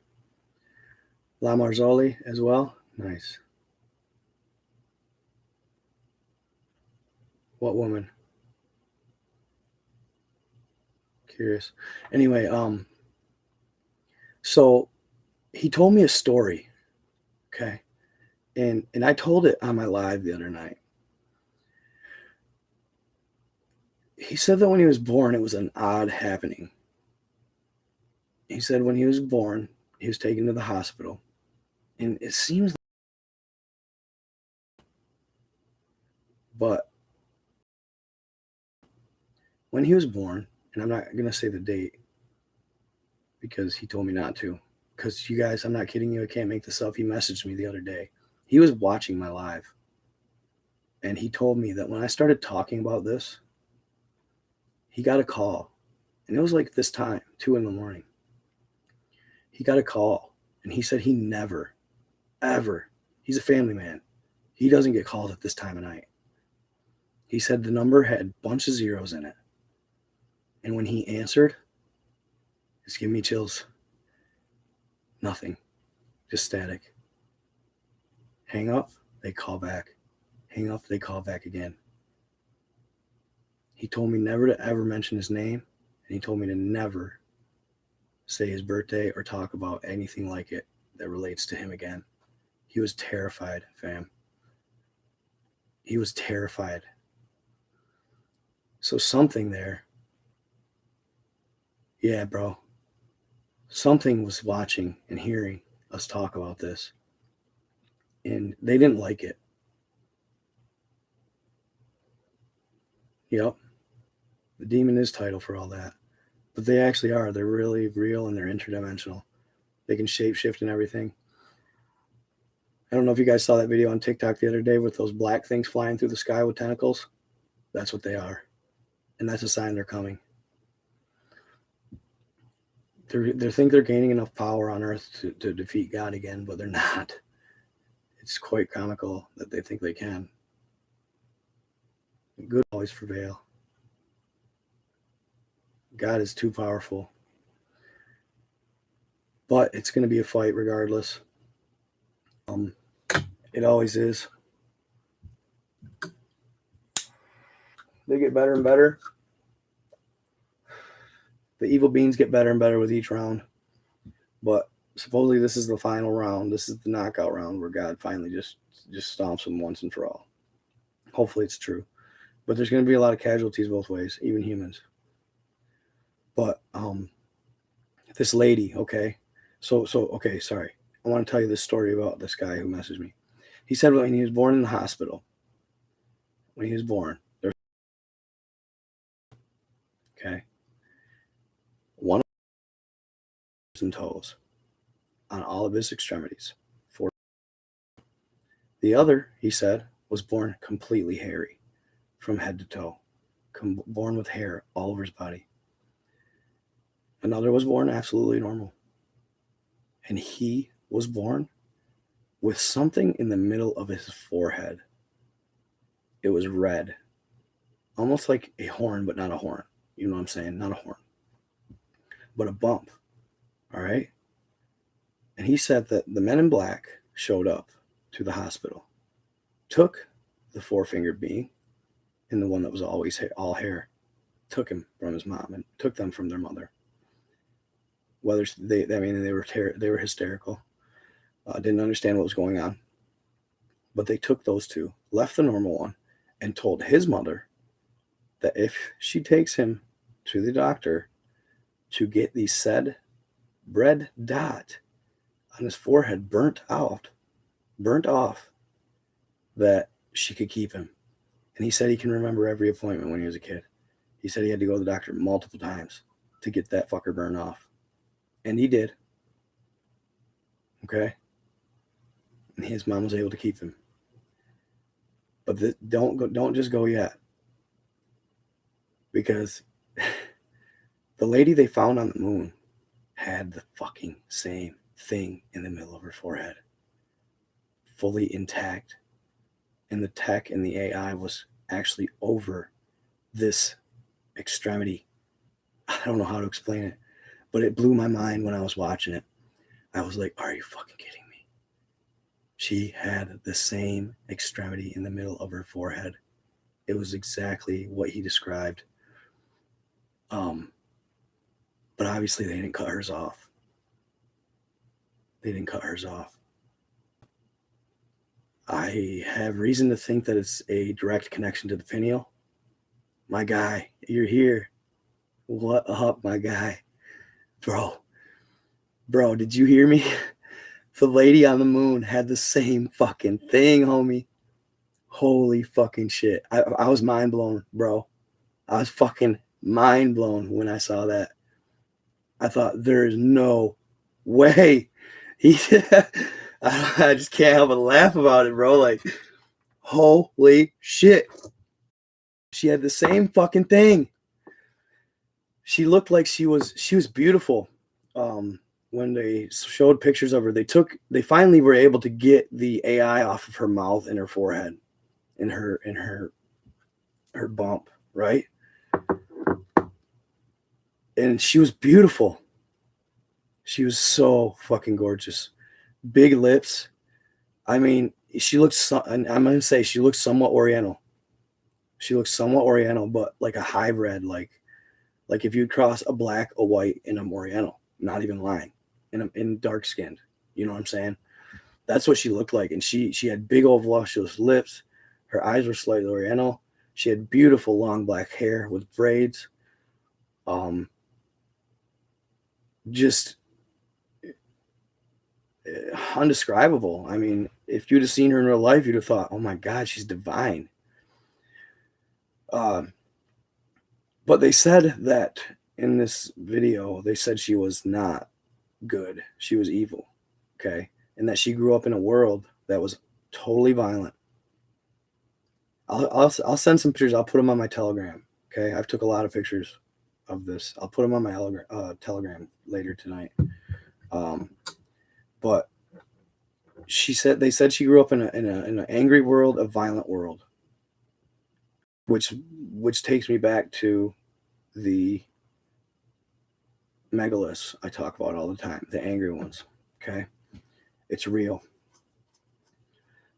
La Marzoli as well. Nice. What woman? Curious. Anyway, so he told me a story. Okay. And I told it on my live the other night. He said that when he was born, it was an odd happening. He said when he was born, he was taken to the hospital. And it seems but when he was born, and I'm not going to say the date because he told me not to. Because you guys, I'm not kidding you. I can't make this up. He messaged me the other day. He was watching my live. And he told me that when I started talking about this, he got a call. And it was like this time, 2 a.m. He got a call. And he said he never, ever, he's a family man. He doesn't get calls at this time of night. He said the number had a bunch of zeros in it. And when he answered, it's giving me chills. Nothing. Just static. Hang up, they call back. Hang up, they call back again. He told me never to ever mention his name, and he told me to never say his birthday or talk about anything like it that relates to him again. He was terrified, fam. He was terrified. So something there. Yeah, bro. Something was watching and hearing us talk about this. And they didn't like it. Yep. The demon is title for all that. But they actually are. They're really real and they're interdimensional. They can shapeshift and everything. I don't know if you guys saw that video on TikTok the other day with those black things flying through the sky with tentacles. That's what they are. And that's a sign they're coming. They think they're gaining enough power on Earth to defeat God again, but they're not. It's quite comical that they think they can. Good always prevail. God is too powerful. But it's going to be a fight regardless. It always is. They get better and better. The evil beings get better and better with each round. But supposedly this is the final round. This is the knockout round where God finally just stomps them once and for all. Hopefully it's true. But there's going to be a lot of casualties both ways, even humans. But this lady, okay, So okay, sorry. I want to tell you this story about this guy who messaged me. He said when he was born in the hospital, when he was born, there's okay, one and toes on all of his extremities. The other, he said, was born completely hairy from head to toe, born with hair all over his body. Another was born absolutely normal. And he was born with something in the middle of his forehead. It was red, almost like a horn, but not a horn. You know what I'm saying? Not a horn, but a bump. All right. And he said that the men in black showed up to the hospital, took the four-fingered being and the one that was always all hair, took him from his mom and took them from their mother. Whether they were hysterical, didn't understand what was going on, but they took those two, left the normal one, and told his mother that if she takes him to the doctor to get the said red dot on his forehead burnt off, that she could keep him. And he said he can remember every appointment when he was a kid. He said he had to go to the doctor multiple times to get that fucker burned off. And he did. Okay? And his mom was able to keep him. But don't just go yet. Because the lady they found on the moon had the fucking same thing in the middle of her forehead. Fully intact. And the tech and the AI was actually over this extremity. I don't know how to explain it, but it blew my mind when I was watching it. I was like, are you fucking kidding me? She had the same extremity in the middle of her forehead. It was exactly what he described. But obviously they didn't cut hers off. I have reason to think that it's a direct connection to the pineal. My guy, you're here. What up, my guy? Bro, did you hear me? The lady on the moon had the same fucking thing, homie. Holy fucking shit. I was mind blown, bro. I was fucking mind blown when I saw that. I thought, there's no way. I just can't help but laugh about it, bro. Like, holy shit. She had the same fucking thing. She looked like she was beautiful. When they showed pictures of her, they finally were able to get the AI off of her mouth and her forehead and her bump, right? And she was beautiful. She was so fucking gorgeous. Big lips. I mean, she looks, I'm going to say she looks somewhat Oriental. But like a hybrid, like if you'd cross a black, a white, and an Oriental, not even lying, in dark skinned. You know what I'm saying? That's what she looked like. And she had big old voluptuous lips. Her eyes were slightly Oriental. She had beautiful long black hair with braids. Just undescribable. I mean, if you'd have seen her in real life, you'd have thought, oh my God, she's divine. But they said that in this video, they said she was not good. She was evil. Okay. And that she grew up in a world that was totally violent. I'll send some pictures. I'll put them on my Telegram. Okay. I've took a lot of pictures of this. I'll put them on my Telegram later tonight. But they said she grew up in an angry world, a violent world, which takes me back to the megaliths I talk about all the time, the angry ones. Okay. It's real.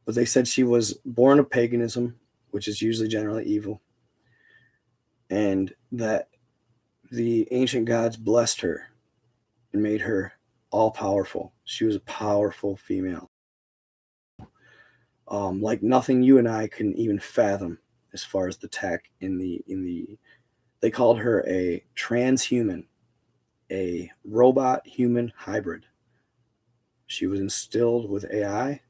But they said she was born of paganism, which is usually generally evil, and that the ancient gods blessed her and made her all powerful. She was a powerful female, like nothing you and I can even fathom as far as the tech in the. They called her a transhuman, a robot human hybrid. She was instilled with AI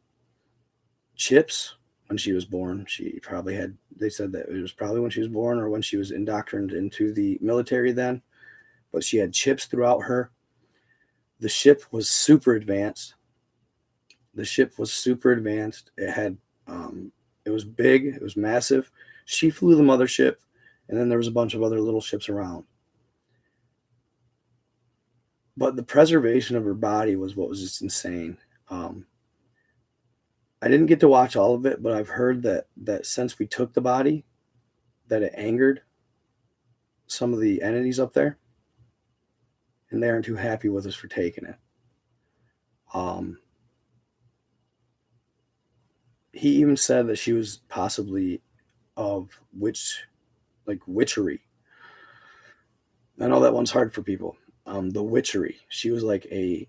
chips when she was born. She probably had, they said that it was probably when she was born or when she was indoctrinated into the military then, but she had chips throughout her. The ship was super advanced. It had, it was big, it was massive. She flew the mothership, and then there was a bunch of other little ships around. But the preservation of her body was what was just insane. I didn't get to watch all of it, but I've heard that since we took the body, that it angered some of the entities up there, and they aren't too happy with us for taking it. He even said that she was possibly of witchery. I know that one's hard for people. The witchery. She was like a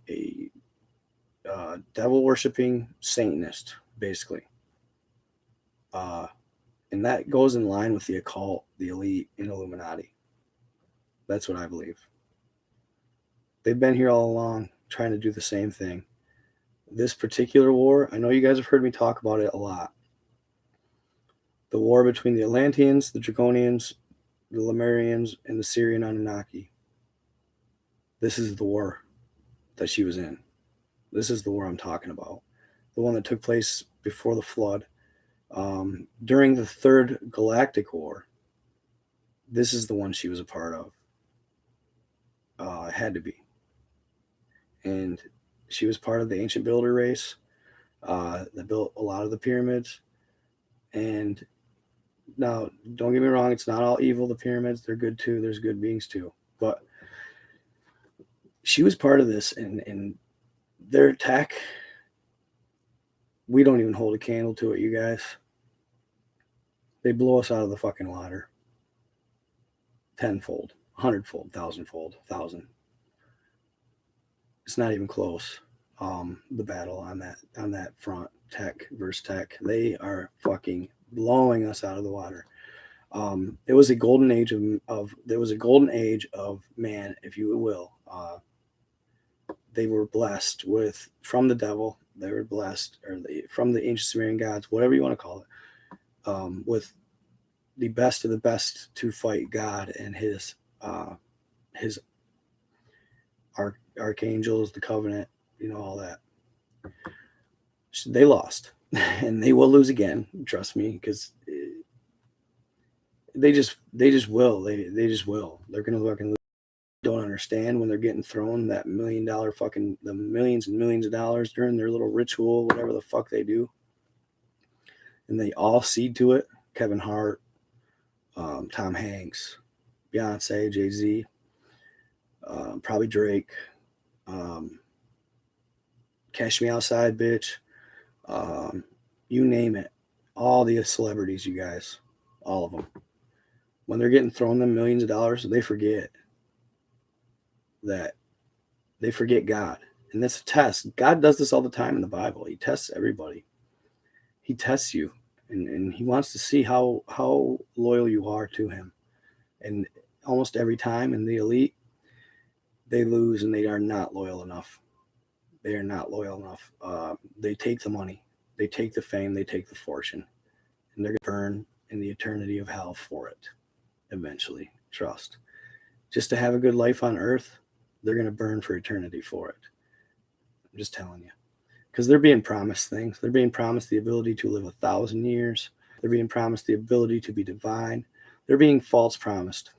devil worshipping Satanist, basically. And that goes in line with the occult, the elite, and Illuminati. That's what I believe. They've been here all along trying to do the same thing. This particular war, I know you guys have heard me talk about it a lot. The war between the Atlanteans, the Draconians, the Lemurians, and the Syrian Anunnaki. This is the war that she was in. This is the war I'm talking about. The one that took place before the flood. During the Third Galactic War, this is the one she was a part of. It had to be. And she was part of the ancient builder race that built a lot of the pyramids. And now, don't get me wrong, it's not all evil, the pyramids. They're good too. There's good beings too. But she was part of this, and their attack, we don't even hold a candle to it, you guys. They blow us out of the fucking water. Tenfold, hundredfold, thousandfold, thousand. It's not even close. The battle on that front, tech versus tech, they are fucking blowing us out of the water. It was a golden age of man, if you will. They were blessed from the devil. They were blessed, from the ancient Sumerian gods, whatever you want to call it, with the best of the best to fight God and his archangels, the covenant, all that. They lost, and they will lose again. Trust me, because they just will. They just will. They're gonna fucking lose. Don't understand when they're getting thrown that $1 million the millions and millions of dollars during their little ritual, whatever the fuck they do, and they all cede to it. Kevin Hart, Tom Hanks, Beyonce, Jay-Z, probably Drake, Cash Me Outside, bitch, you name it. All the celebrities, you guys, all of them. When they're getting thrown them millions of dollars, they forget God. And that's a test. God does this all the time in the Bible. He tests everybody. He tests you, and he wants to see how loyal you are to him. And almost every time in the elite, they lose, and they are not loyal enough. They are not loyal enough. They take the money. They take the fame. They take the fortune. And they're going to burn in the eternity of hell for it eventually. Trust. Just to have a good life on earth, they're going to burn for eternity for it. I'm just telling you. Because they're being promised things. They're being promised the ability to live 1,000 years. They're being promised the ability to be divine. They're being false promised.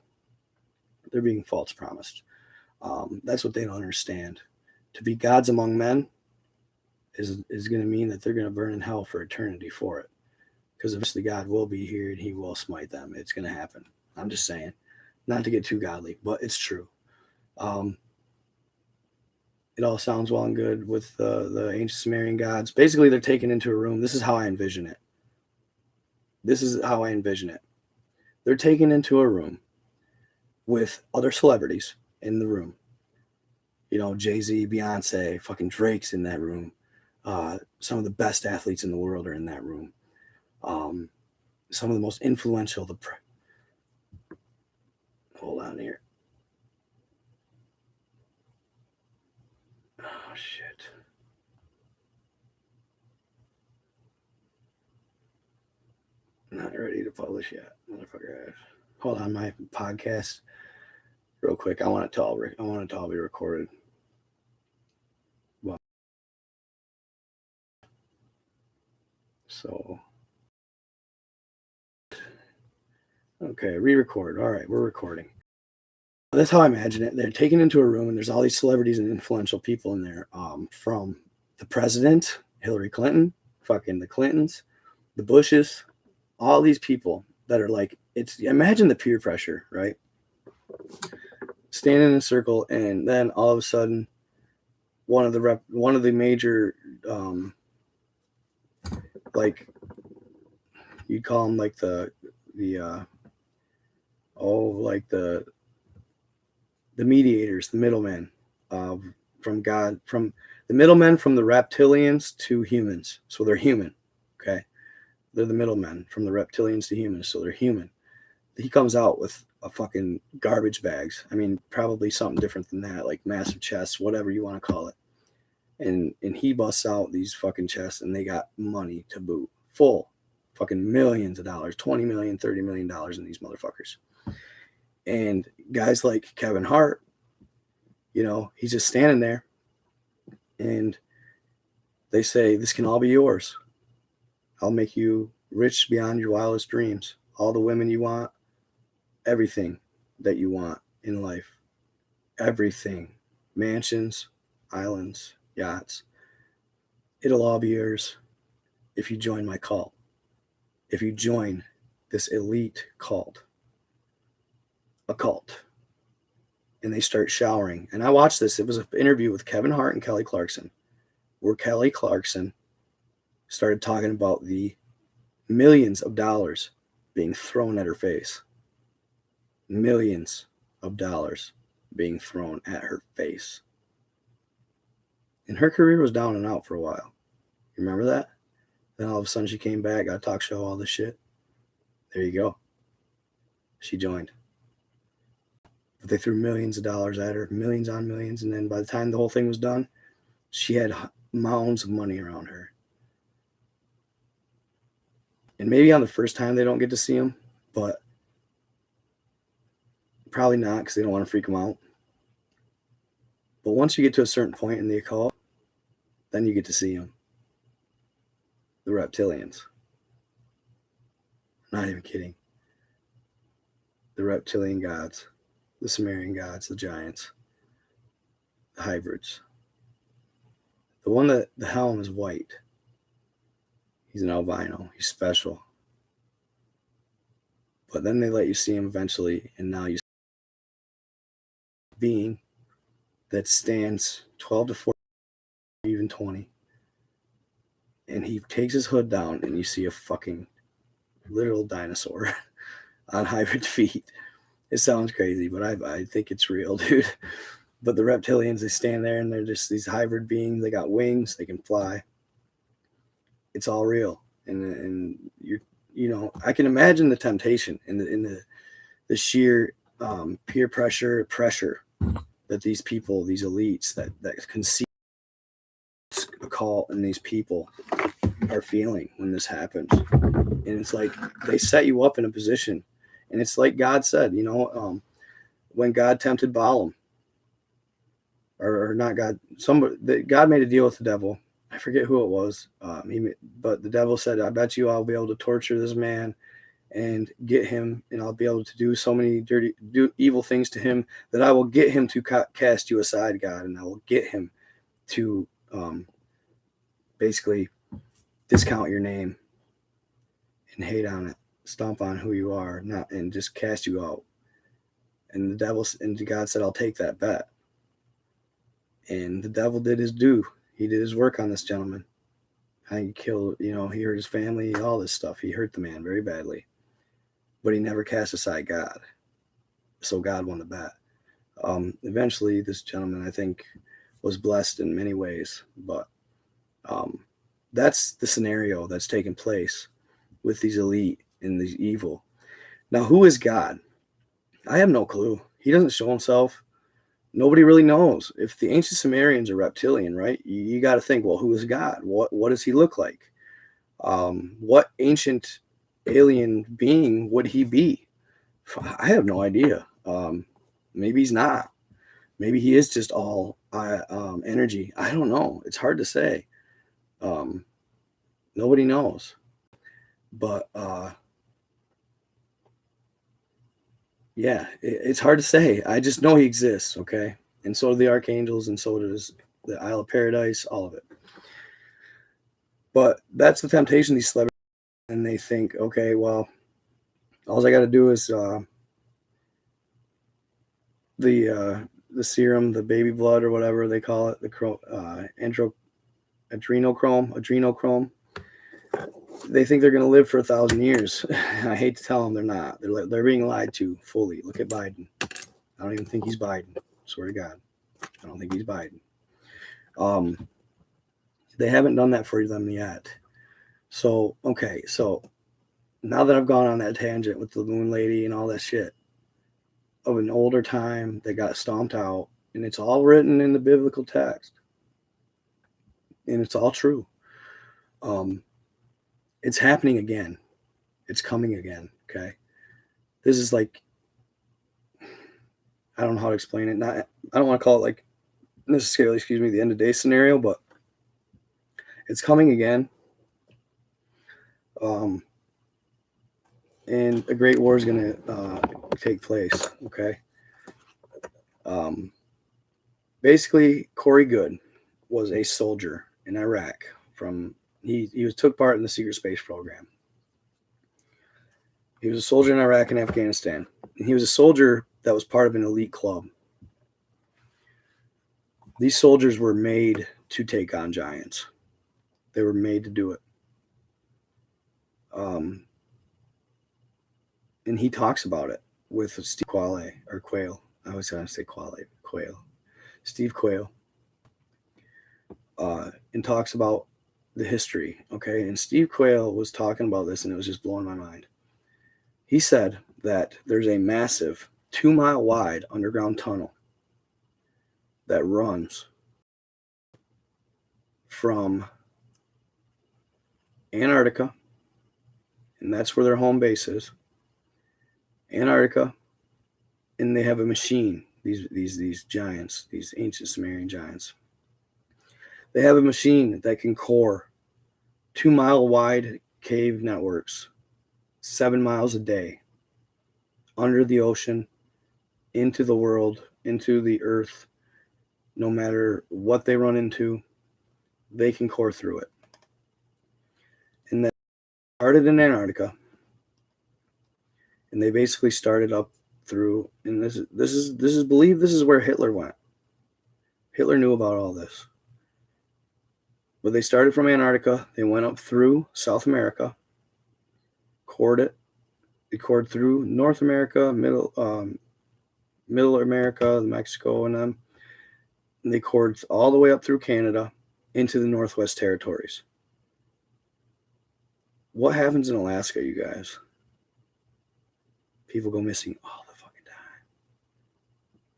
That's what they don't understand. To be gods among men is going to mean that they're going to burn in hell for eternity for it. Because eventually God will be here and he will smite them. It's going to happen. I'm just saying. Not to get too godly, but it's true. It all sounds well and good with the ancient Sumerian gods. Basically, they're taken into a room. This is how I envision it. They're taken into a room with other celebrities in the room. Jay-Z, Beyonce, fucking Drake's in that room. Some of the best athletes in the world are in that room. Some of the most influential. Hold on here. Oh, shit. Not ready to publish yet, motherfucker. Hold on, my podcast, real quick. I want it to all be recorded. Well, so okay, re-record. All right, we're recording. That's how I imagine it. They're taken into a room, and there's all these celebrities and influential people in there. From the president, Hillary Clinton, fucking the Clintons, the Bushes, all these people that are like, it's, imagine the peer pressure, right? Standing in a circle, and then all of a sudden, one of the major, like, you'd call them like the mediators, the middlemen, from God, from the middlemen from the reptilians to humans. So they're human, okay? They're the middlemen from the reptilians to humans, so they're human. He comes out with a fucking garbage bags. I mean, probably something different than that, like massive chests, whatever you want to call it. And he busts out these fucking chests, and they got money to boot, full fucking millions of dollars, $20 million, $30 million in these motherfuckers. And guys like Kevin Hart, you know, he's just standing there, and they say, this can all be yours. I'll make you rich beyond your wildest dreams. All the women you want, everything that you want in life, everything, mansions, islands, yachts. It'll all be yours if you join my cult. If you join this elite cult, a cult. And they start showering. And I watched this. It was an interview with Kevin Hart and Kelly Clarkson, where Kelly Clarkson started talking about the millions of dollars being thrown at her face. Millions of dollars being thrown at her face. And her career was down and out for a while. You remember that? Then all of a sudden she came back, got a talk show, all this shit. There you go. She joined. But they threw millions of dollars at her, millions on millions. And then by the time the whole thing was done, she had mounds of money around her. And maybe on the first time they don't get to see him, but probably not, because they don't want to freak him out. But once you get to a certain point in the occult, then you get to see him. The reptilians. Not even kidding. The reptilian gods, the Sumerian gods, the giants, the hybrids. The one that the helm is white. He's an albino. He's special. But then they let you see him eventually, and now you see a being that stands 12 to 14, even 20. And he takes his hood down, and you see a fucking literal dinosaur on hybrid feet. It sounds crazy, but I think it's real, dude. But the reptilians, they stand there, and they're just these hybrid beings. They got wings. They can fly. It's all real. And you know, I can imagine the temptation and the sheer peer pressure that these people, these elites that conceive a cult and these people are feeling when this happens. And it's like they set you up in a position. And it's like God said, you know, when God tempted Balaam, or not God, God made a deal with the devil. I forget who it was. But the devil said, I bet you I'll be able to torture this man and get him, and I'll be able to do so many evil things to him that I will get him to cast you aside, God, and I will get him to basically discount your name and hate on it, stomp on who you are, and just cast you out. And God said, I'll take that bet. And the devil did his due. He did his work on this gentleman. I think he killed, you know, he hurt his family, all this stuff. He hurt the man very badly. But he never cast aside God. So God won the bet. Eventually, this gentleman, I think, was blessed in many ways. But that's the scenario that's taken place with these elite and these evil. Now, who is God? I have no clue. He doesn't show himself. Nobody really knows. If the ancient Sumerians are reptilian, right? You got to think, well, who is God? What does he look like? What ancient alien being would he be? I have no idea. Maybe he's not. Maybe he is just all energy. I don't know. It's hard to say. Nobody knows. But yeah, it's hard to say. I just know he exists, okay? And so do the archangels, and so does the Isle of Paradise, all of it. But that's the temptation these celebrities, and they think, okay, well, all I got to do is the serum, the baby blood, or whatever they call it, the adrenochrome. They think they're going to live for 1,000 years. I hate to tell them they're not. They're being lied to fully. Look at Biden. I don't even think he's Biden. Swear to God, I don't think he's Biden. They haven't done that for them yet. So okay, so now that I've gone on that tangent with the moon lady and all that shit of an older time that got stomped out, and it's all written in the biblical text, and it's all true. It's happening again. It's coming again. Okay, this is like, I don't know how to explain it. I don't want to call it like necessarily, the end of day scenario, but it's coming again. And a great war is going to take place. Okay. Basically, Corey Goode was a soldier in Iraq. He took part in the secret space program. He was a soldier in Iraq and Afghanistan. And he was a soldier that was part of an elite club. These soldiers were made to take on giants. They were made to do it. And he talks about it with Steve Quayle. I always want to say Quayle. Steve Quayle. And talks about the history. Okay. And Steve Quayle was talking about this, and it was just blowing my mind. He said that there's a massive 2-mile wide underground tunnel that runs from Antarctica, and that's where their home base is. Antarctica, and they have a machine. These giants, these ancient Sumerian giants. They have a machine that can core 2-mile wide cave networks, 7 miles a day, under the ocean, into the world, into the earth. No matter what they run into, they can core through it. And that started in Antarctica, and they basically started up through. And this is believed. This is where Hitler went. Hitler knew about all this, but they started from Antarctica. They went up through South America, cored it. They cored through North America, Middle America, Mexico, and them. And they cored all the way up through Canada into the Northwest Territories. What happens in Alaska, you guys? People go missing all the fucking time.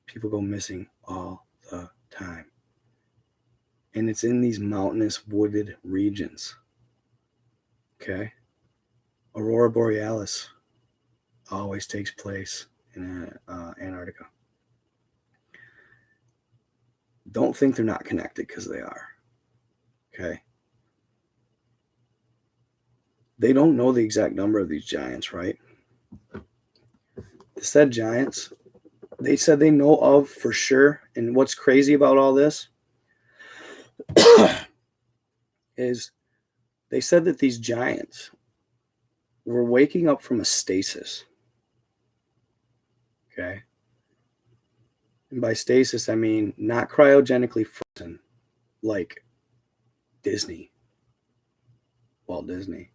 People go missing all the time. And it's in these mountainous, wooded regions. Okay? Aurora Borealis always takes place in Antarctica. Don't think they're not connected, because they are. Okay? They don't know the exact number of these giants, right? The said giants, they said they know of for sure. And what's crazy about all this is they said that these giants were waking up from a stasis. Okay? And by stasis, I mean not cryogenically frozen like Walt Disney,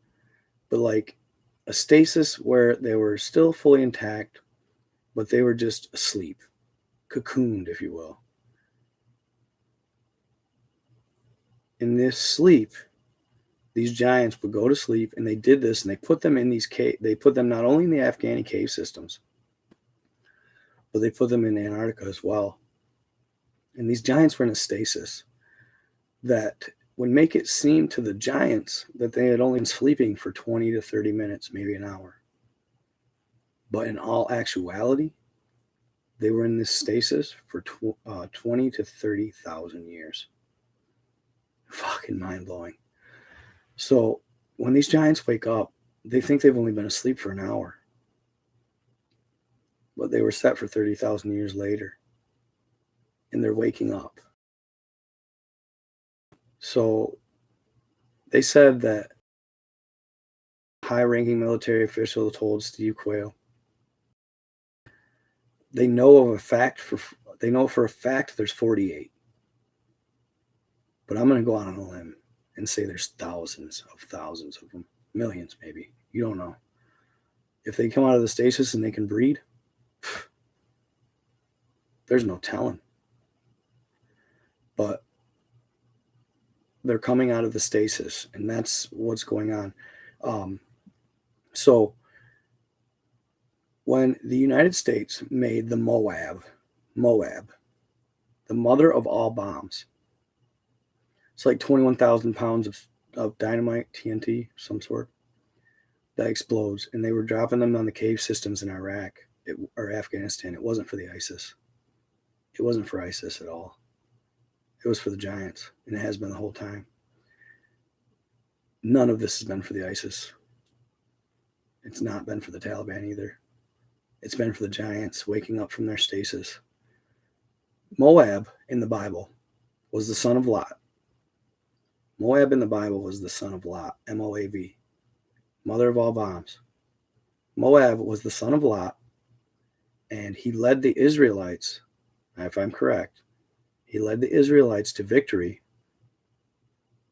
but like a stasis where they were still fully intact, but they were just asleep, cocooned, if you will. In this sleep, these giants would go to sleep, and they did this, and they put them in these cave. They put them not only in the Afghani cave systems, but they put them in Antarctica as well. And these giants were in a stasis that would make it seem to the giants that they had only been sleeping for 20 to 30 minutes, maybe an hour. But in all actuality, they were in this stasis for 20 to 30,000 years. Fucking mind-blowing. So when these giants wake up, they think they've only been asleep for an hour. But they were set for 30,000 years later. And they're waking up. So they said that high-ranking military official told Steve Quayle they know for a fact there's 48. But I'm going to go out on a limb and say there's thousands of them, millions maybe. You don't know. If they come out of the stasis and they can breed, there's no telling. But they're coming out of the stasis, and that's what's going on. So when the United States made the Moab, the mother of all bombs, it's like 21,000 pounds of dynamite, TNT, some sort, that explodes, and they were dropping them on the cave systems in Iraq or Afghanistan. It wasn't for the ISIS. It wasn't for ISIS at all. It was for the giants, and it has been the whole time. None of this has been for the ISIS. It's not been for the Taliban either. It's been for the giants waking up from their stasis. Moab in the Bible was the son of Lot. Moab in the Bible was the son of Lot, Moab, mother of all bombs. Moab was the son of Lot, and he led the Israelites, if I'm correct, he led the Israelites to victory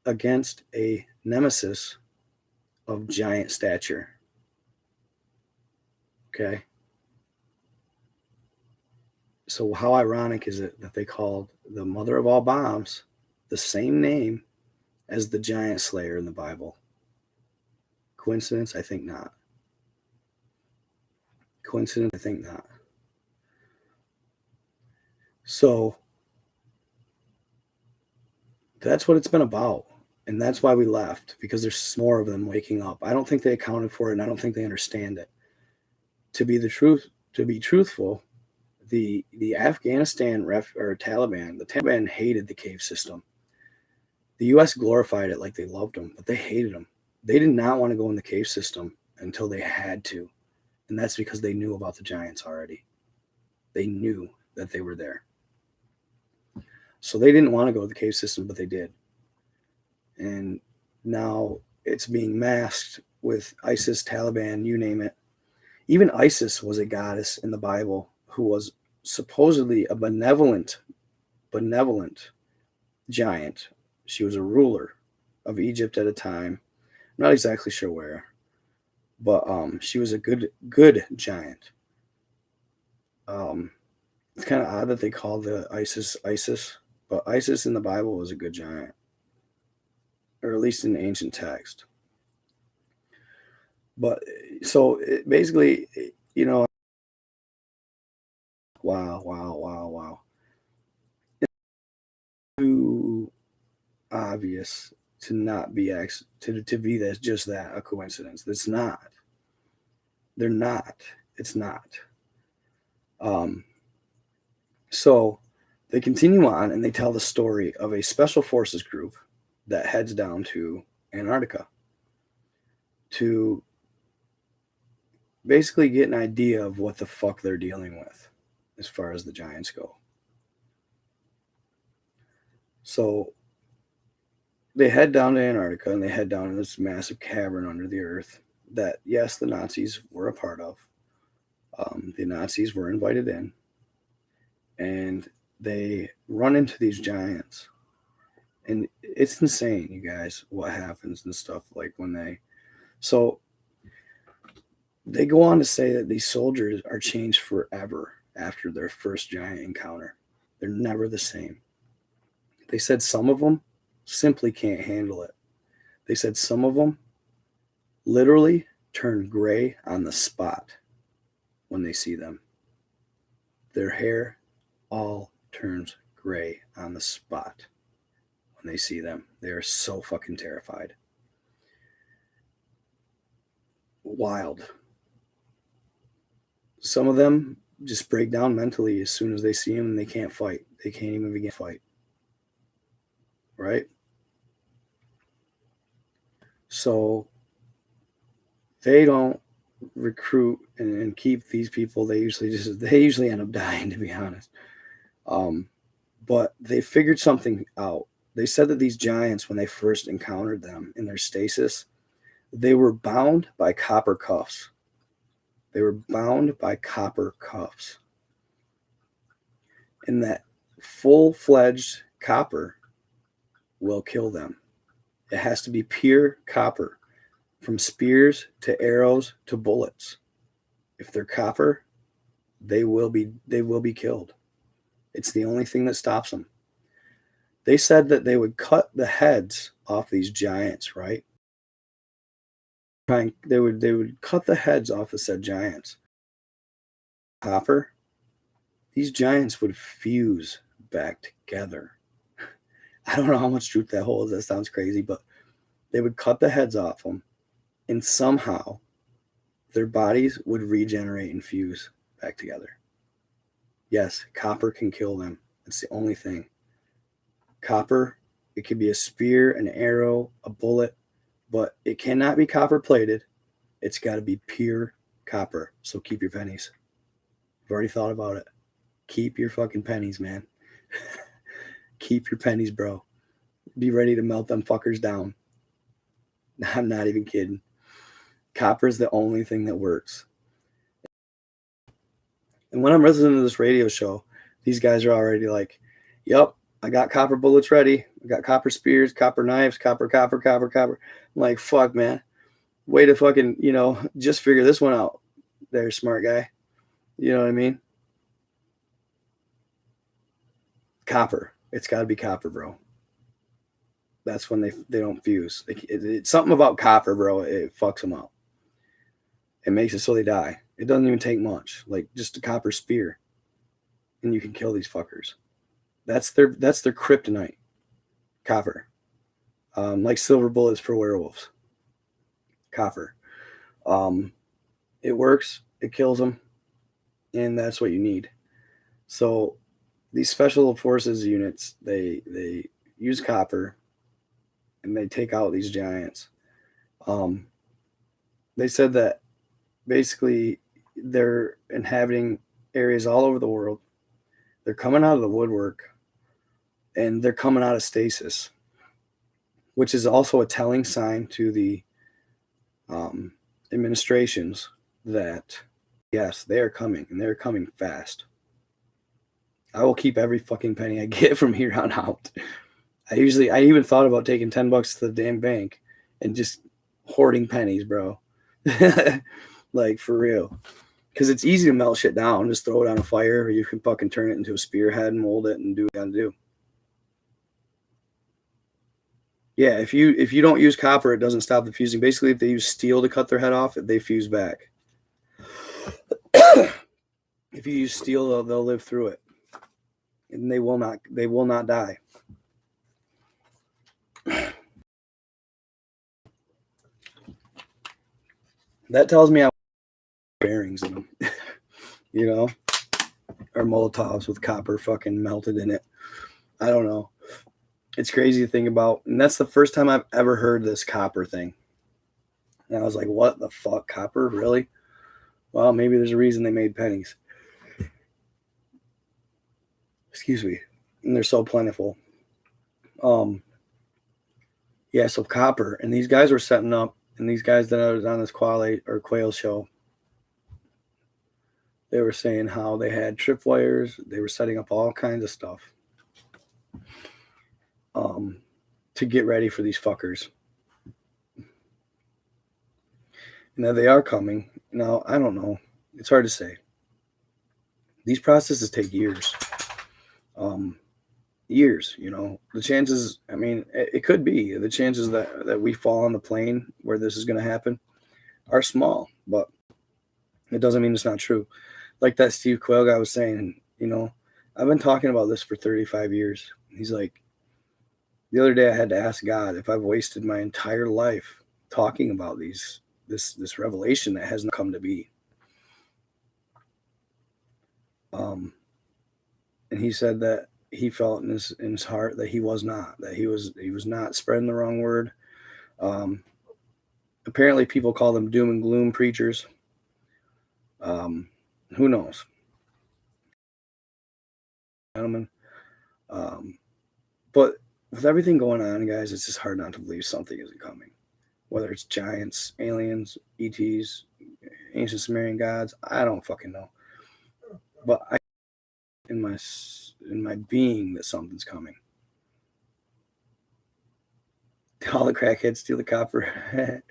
against a nemesis of giant stature. Okay? So how ironic is it that they called the mother of all bombs the same name as the giant slayer in the Bible? Coincidence? I think not. Coincidence? I think not. So that's what it's been about. And that's why we left, because there's more of them waking up. I don't think they accounted for it, and I don't think they understand it. To be truthful, the Afghanistan Taliban, the Taliban hated the cave system. The U.S. glorified it like they loved them, but they hated them. They did not want to go in the cave system until they had to. And that's because they knew about the giants already. They knew that they were there. So they didn't want to go to the cave system, but they did. And now it's being masked with ISIS, Taliban, you name it. Even ISIS was a goddess in the Bible who was supposedly a benevolent giant. She was a ruler of Egypt at a time. I'm not exactly sure where, but she was a good giant. It's kind of odd that they call the ISIS, but ISIS in the Bible was a good giant, or at least in the ancient text. But so basically, wow. It's too obvious to not be to be that just that a coincidence. It's not. They're not. It's not. So they continue on and they tell the story of a special forces group that heads down to Antarctica to basically get an idea of what the fuck they're dealing with as far as the giants go. So they head down to Antarctica and they head down to this massive cavern under the earth that, yes, the Nazis were a part of. The Nazis were invited in, and they run into these giants. And it's insane, you guys, what happens and stuff like when they... So they go on to say that these soldiers are changed forever after their first giant encounter. They're never the same. They said some of them simply can't handle it. They said some of them literally turn gray on the spot when they see them. Their hair all turns gray on the spot when they see them. They are so fucking terrified. Wild. Some of them just break down mentally as soon as they see him, and they can't fight. They can't even begin to fight. Right? So they don't recruit and keep these people. They usually end up dying, to be honest. But they figured something out. They said that these giants, when they first encountered them in their stasis, they were bound by copper cuffs. They were bound by copper cuffs. And that full-fledged copper will kill them. It has to be pure copper, from spears to arrows to bullets. If they're copper, they will be killed. It's the only thing that stops them. They said that they would cut the heads off these giants, right? They would cut the heads off the said giants. Copper, these giants would fuse back together. I don't know how much truth that holds. That sounds crazy, but they would cut the heads off them, and somehow their bodies would regenerate and fuse back together. Yes, copper can kill them. It's the only thing. Copper, it could be a spear, an arrow, a bullet, but it cannot be copper plated. It's got to be pure copper. So keep your pennies. I've already thought about it. Keep your fucking pennies, man. Keep your pennies, bro. Be ready to melt them fuckers down. I'm not even kidding. Copper is the only thing that works. And when I'm listening to this radio show, these guys are already like, yep, I got copper bullets ready. I got copper spears, copper knives, copper. I'm like, fuck, man. Way to fucking, just figure this one out. There, smart guy. You know what I mean? Copper. It's got to be copper, bro. That's when they don't fuse. It's something about copper, bro. It fucks them up. It makes it so they die. It doesn't even take much. Like just a copper spear, and you can kill these fuckers. That's their kryptonite. Copper. Like silver bullets for werewolves. Copper. It works. It kills them, and that's what you need. So these special forces units, they use copper, and they take out these giants. They said that basically they're inhabiting areas all over the world. They're coming out of the woodwork, and they're coming out of stasis, which is also a telling sign to the administrations that, yes, they are coming, and they're coming fast. I will keep every fucking penny I get from here on out. I even thought about taking $10 to the damn bank and just hoarding pennies, bro. Like, for real. Because it's easy to melt shit down. Just throw it on a fire, or you can fucking turn it into a spearhead and mold it and do what you gotta do. Yeah, if you don't use copper, it doesn't stop the fusing. Basically, if they use steel to cut their head off, they fuse back. If you use steel, they'll live through it. And they will not die. That tells me I bearings in them, or Molotovs with copper fucking melted in it. I don't know. It's crazy to think about. And that's the first time I've ever heard this copper thing. And I was like, what the fuck? Copper? Really? Well, maybe there's a reason they made pennies. Excuse me. And they're so plentiful. Yeah, so copper. And these guys were setting up, and these guys that I was on this quail show, they were saying how they had tripwires. They were setting up all kinds of stuff to get ready for these fuckers. Now they are coming. Now, I don't know. It's hard to say. These processes take years. Years, The chances, it could be. The chances that we fall on the plane where this is going to happen are small, but it doesn't mean it's not true. Like that Steve Quayle guy was saying, I've been talking about this for 35 years. He's like, The other day I had to ask God if I've wasted my entire life talking about this revelation that hasn't come to be. And he said that he felt in his heart that he was not, that he was not spreading the wrong word. Apparently people call them doom and gloom preachers. Who knows? Gentlemen. But with everything going on, guys, it's just hard not to believe something isn't coming. Whether it's giants, aliens, ETs, ancient Sumerian gods, I don't fucking know. But I in my being that something's coming. All the crackheads steal the copper.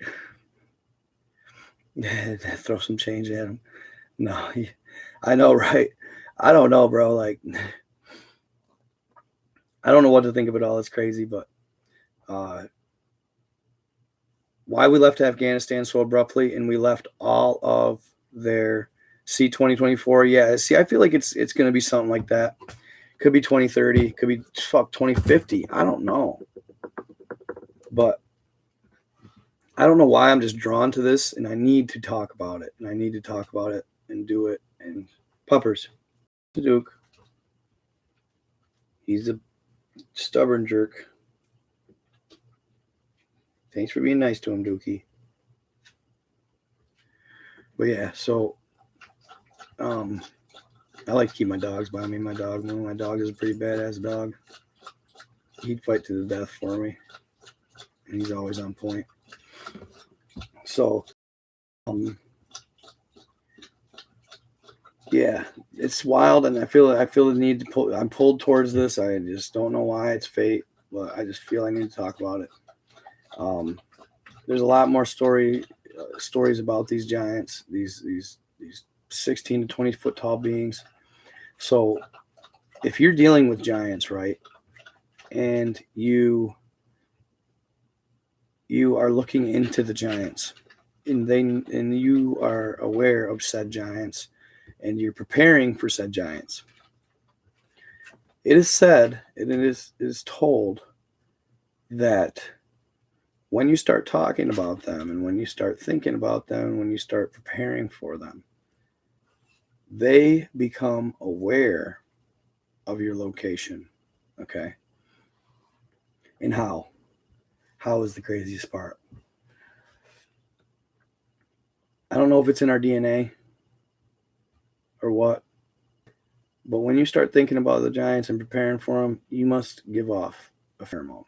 Throw some change at him. No, I know, right? I don't know, bro. Like, I don't know what to think of it all. It's crazy, but why we left Afghanistan so abruptly, and we left all of their C-2024. Yeah, see, I feel like it's going to be something like that. Could be 2030. Could be 2050. I don't know. But I don't know why I'm just drawn to this, and I need to talk about it. And I need to talk about it and do it. And puppers. The Duke. He's a stubborn jerk. Thanks for being nice to him, Dookie. But yeah, so I like to keep my dogs by me. One of my dogs is a pretty badass dog. He'd fight to the death for me. And he's always on point. So yeah, it's wild, and I feel the need to pull. I'm pulled towards this. I just don't know why. It's fate, but I just feel I need to talk about it. There's a lot more stories about these giants, these 16 to 20 foot tall beings. So if you're dealing with giants, right, and you are looking into the giants, and you are aware of said giants, and you're preparing for said giants, it is said, and it is told that when you start talking about them, and when you start thinking about them, and when you start preparing for them, they become aware of your location. Okay? And how? How is the craziest part? I don't know if it's in our DNA or what, but when you start thinking about the giants and preparing for them, you must give off a pheromone.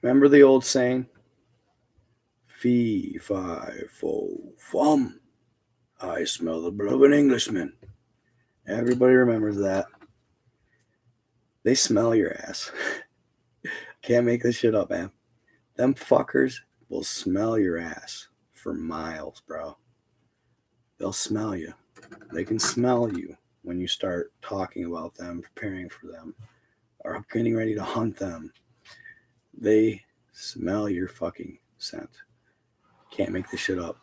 Remember the old saying? Fee, fi, fo, fum. I smell the blood of an Englishman. Everybody remembers that. They smell your ass. Can't make this shit up, man. Them fuckers will smell your ass for miles, bro. They'll smell you. They can smell you when you start talking about them, preparing for them, or getting ready to hunt them. They smell your fucking scent. Can't make this shit up.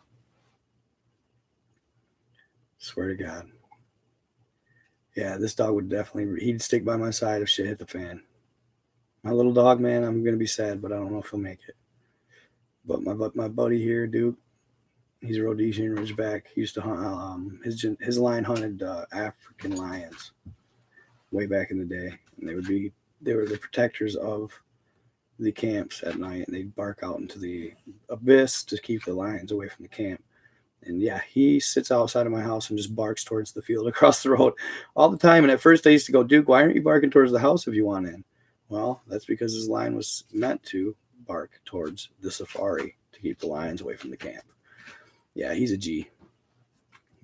Swear to God. Yeah, this dog would he'd stick by my side if shit hit the fan. My little dog, man, I'm going to be sad, but I don't know if he'll make it. But my buddy here, Duke, he's a Rhodesian Ridgeback. He used to hunt, his line hunted African lions way back in the day. And they were the protectors of the camps at night, and they'd bark out into the abyss to keep the lions away from the camp. And yeah, he sits outside of my house and just barks towards the field across the road all the time. And at first I used to go, Duke, why aren't you barking towards the house if you want in? Well, that's because his line was meant to bark towards the safari to keep the lions away from the camp. Yeah, he's a G.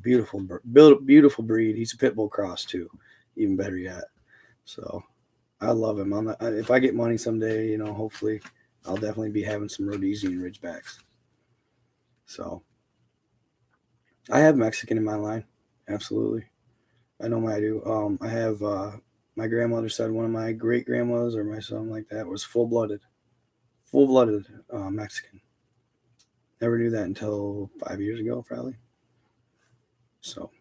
Beautiful breed. He's a pit bull cross too. Even better yet. So I love him. If I get money someday, hopefully I'll definitely be having some Rhodesian Ridgebacks. So I have Mexican in my line. Absolutely. I know I do. I have, my grandmother said one of my great grandmothers or my something like that was full-blooded Mexican. Never knew that until 5 years ago, probably. So,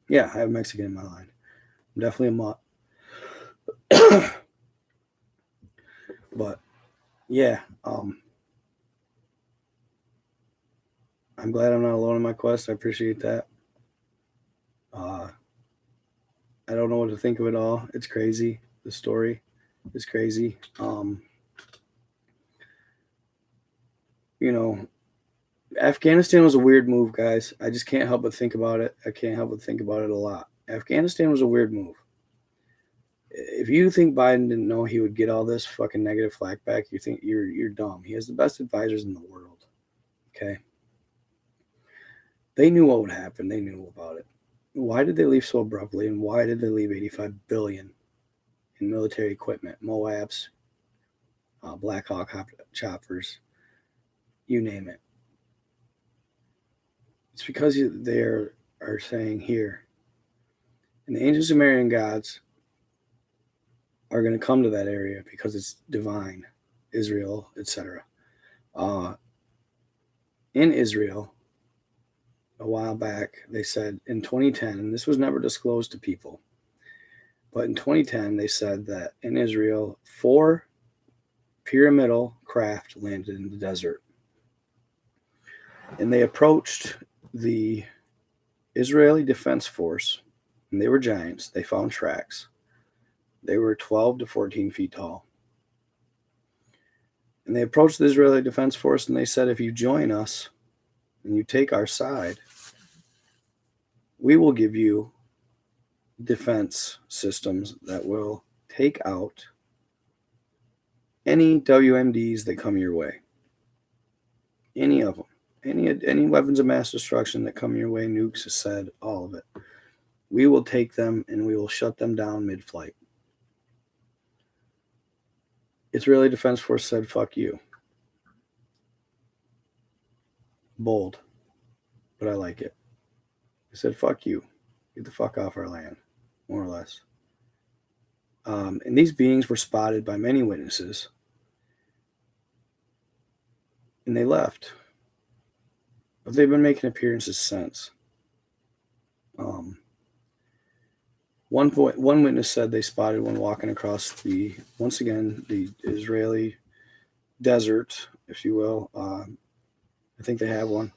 yeah, I have Mexican in my line. I'm definitely a mutt. But yeah, I'm glad I'm not alone in my quest. I appreciate that. I don't know what to think of it all. It's crazy. The story is crazy. You know, Afghanistan was a weird move, guys. I just can't help but think about it. I can't help but think about it a lot. Afghanistan was a weird move. If you think Biden didn't know he would get all this fucking negative flack back, you think you're dumb. He has the best advisors in the world. Okay. They knew what would happen. They knew about it. Why did they leave so abruptly, and why did they leave $85 billion in military equipment, Moabs, Black Hawk choppers, you name it? It's because they are saying here, and the ancient Sumerian gods are going to come to that area because it's divine, Israel, etc. In Israel, a while back, they said in 2010, and this was never disclosed to people, but in 2010, they said that in Israel, 4 pyramidal craft landed in the desert. And they approached the Israeli Defense Force, and they were giants. They found tracks. They were 12 to 14 feet tall. And they approached the Israeli Defense Force, and they said, if you join us and you take our side, we will give you defense systems that will take out any WMDs that come your way. Any of them. Any weapons of mass destruction that come your way, nukes, said, all of it. We will take them and we will shut them down mid-flight. Israeli Defense Force said, fuck you. Bold. But I like it. They said, fuck you. Get the fuck off our land. More or less. And these beings were spotted by many witnesses. And they left. But they've been making appearances since. One witness said they spotted one walking across the Israeli desert, if you will. I think they have one.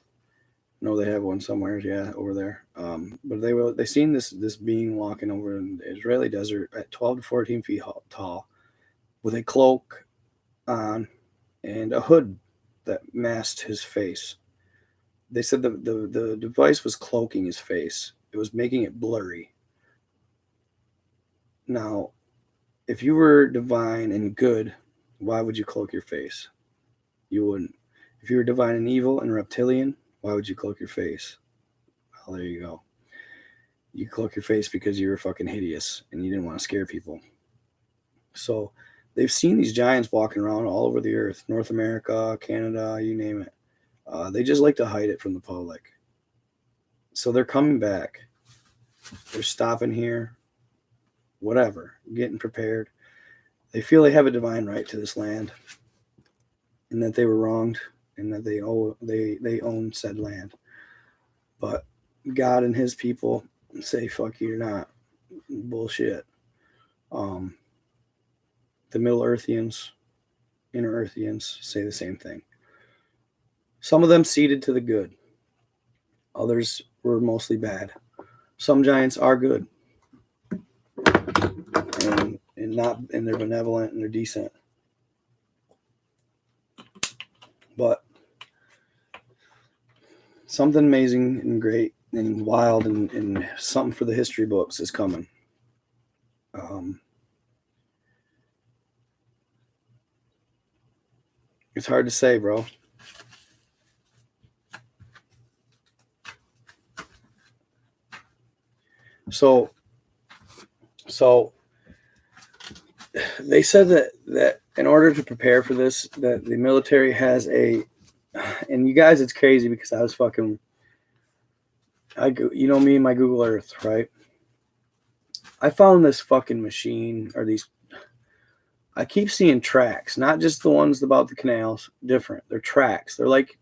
No, they have one somewhere. Yeah, over there. But they seen this being walking over in the Israeli desert at 12 to 14 feet tall, with a cloak on and a hood that masked his face. They said the device was cloaking his face. It was making it blurry. Now, if you were divine and good, why would you cloak your face? You wouldn't. If you were divine and evil and reptilian, why would you cloak your face? Well, there you go. You cloak your face because you were fucking hideous and you didn't want to scare people. So they've seen these giants walking around all over the earth, North America, Canada, you name it. They just like to hide it from the public. So they're coming back. They're stopping here. Whatever. Getting prepared. They feel they have a divine right to this land. And that they were wronged. And that they own said land. But God and his people say, fuck you, you're not. Bullshit. The Middle Earthians, Inner Earthians say the same thing. Some of them ceded to the good. Others were mostly bad. Some giants are good. And they're benevolent and they're decent. But something amazing and great and wild and something for the history books is coming. It's hard to say, bro. So they said that in order to prepare for this, that the military has and you guys, it's crazy because you know me and my Google Earth, right? I found this fucking machine, or I keep seeing tracks, not just the ones about the canals, different. They're tracks. They're like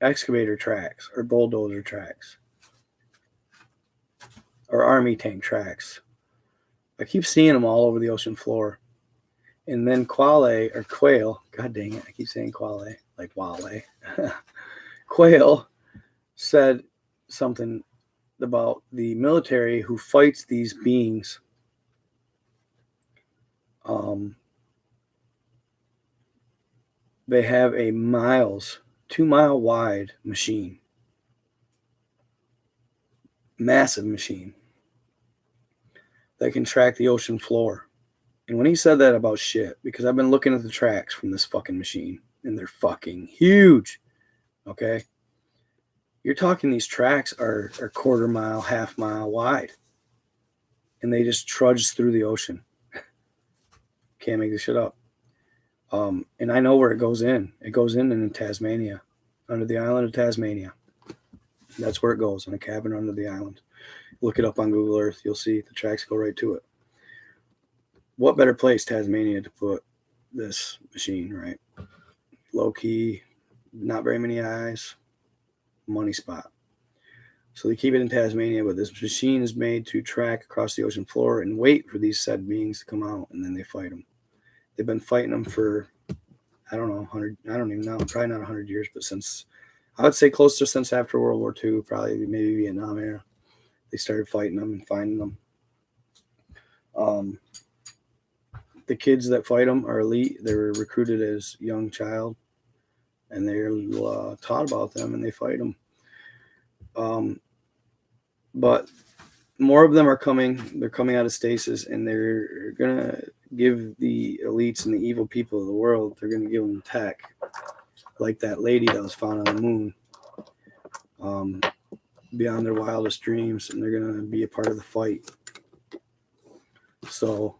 excavator tracks or bulldozer tracks or army tank tracks. I keep seeing them all over the ocean floor. And then Quail, god dang it, I keep saying Quale, like Wale. Quail said something about the military who fights these beings. They have a 2-mile wide machine. Massive machine that can track the ocean floor. And when he said that about shit, because I've been looking at the tracks from this fucking machine, and they're fucking huge. Okay? You're talking these tracks are quarter mile, half mile wide. And they just trudge through the ocean. Can't make this shit up. And I know where it goes in. It goes in Tasmania, under the island of Tasmania. That's where it goes, in a cavern under the island. Look it up on Google Earth. You'll see the tracks go right to it. What better place, Tasmania, to put this machine, right? Low key, not very many eyes, money spot. So they keep it in Tasmania, but this machine is made to track across the ocean floor and wait for these said beings to come out, and then they fight them. They've been fighting them for, I don't know, 100, I don't even know, probably not 100 years, but since, I would say closer since after World War II, probably maybe Vietnam era. They started fighting them and finding them. The kids that fight them are elite. They were recruited as young child, and they're taught about them, and they fight them. But more of them are coming. They're coming out of stasis, and they're going to give the elites and the evil people of the world, they're going to give them tech, like that lady that was found on the moon, beyond their wildest dreams, and they're going to be a part of the fight. So,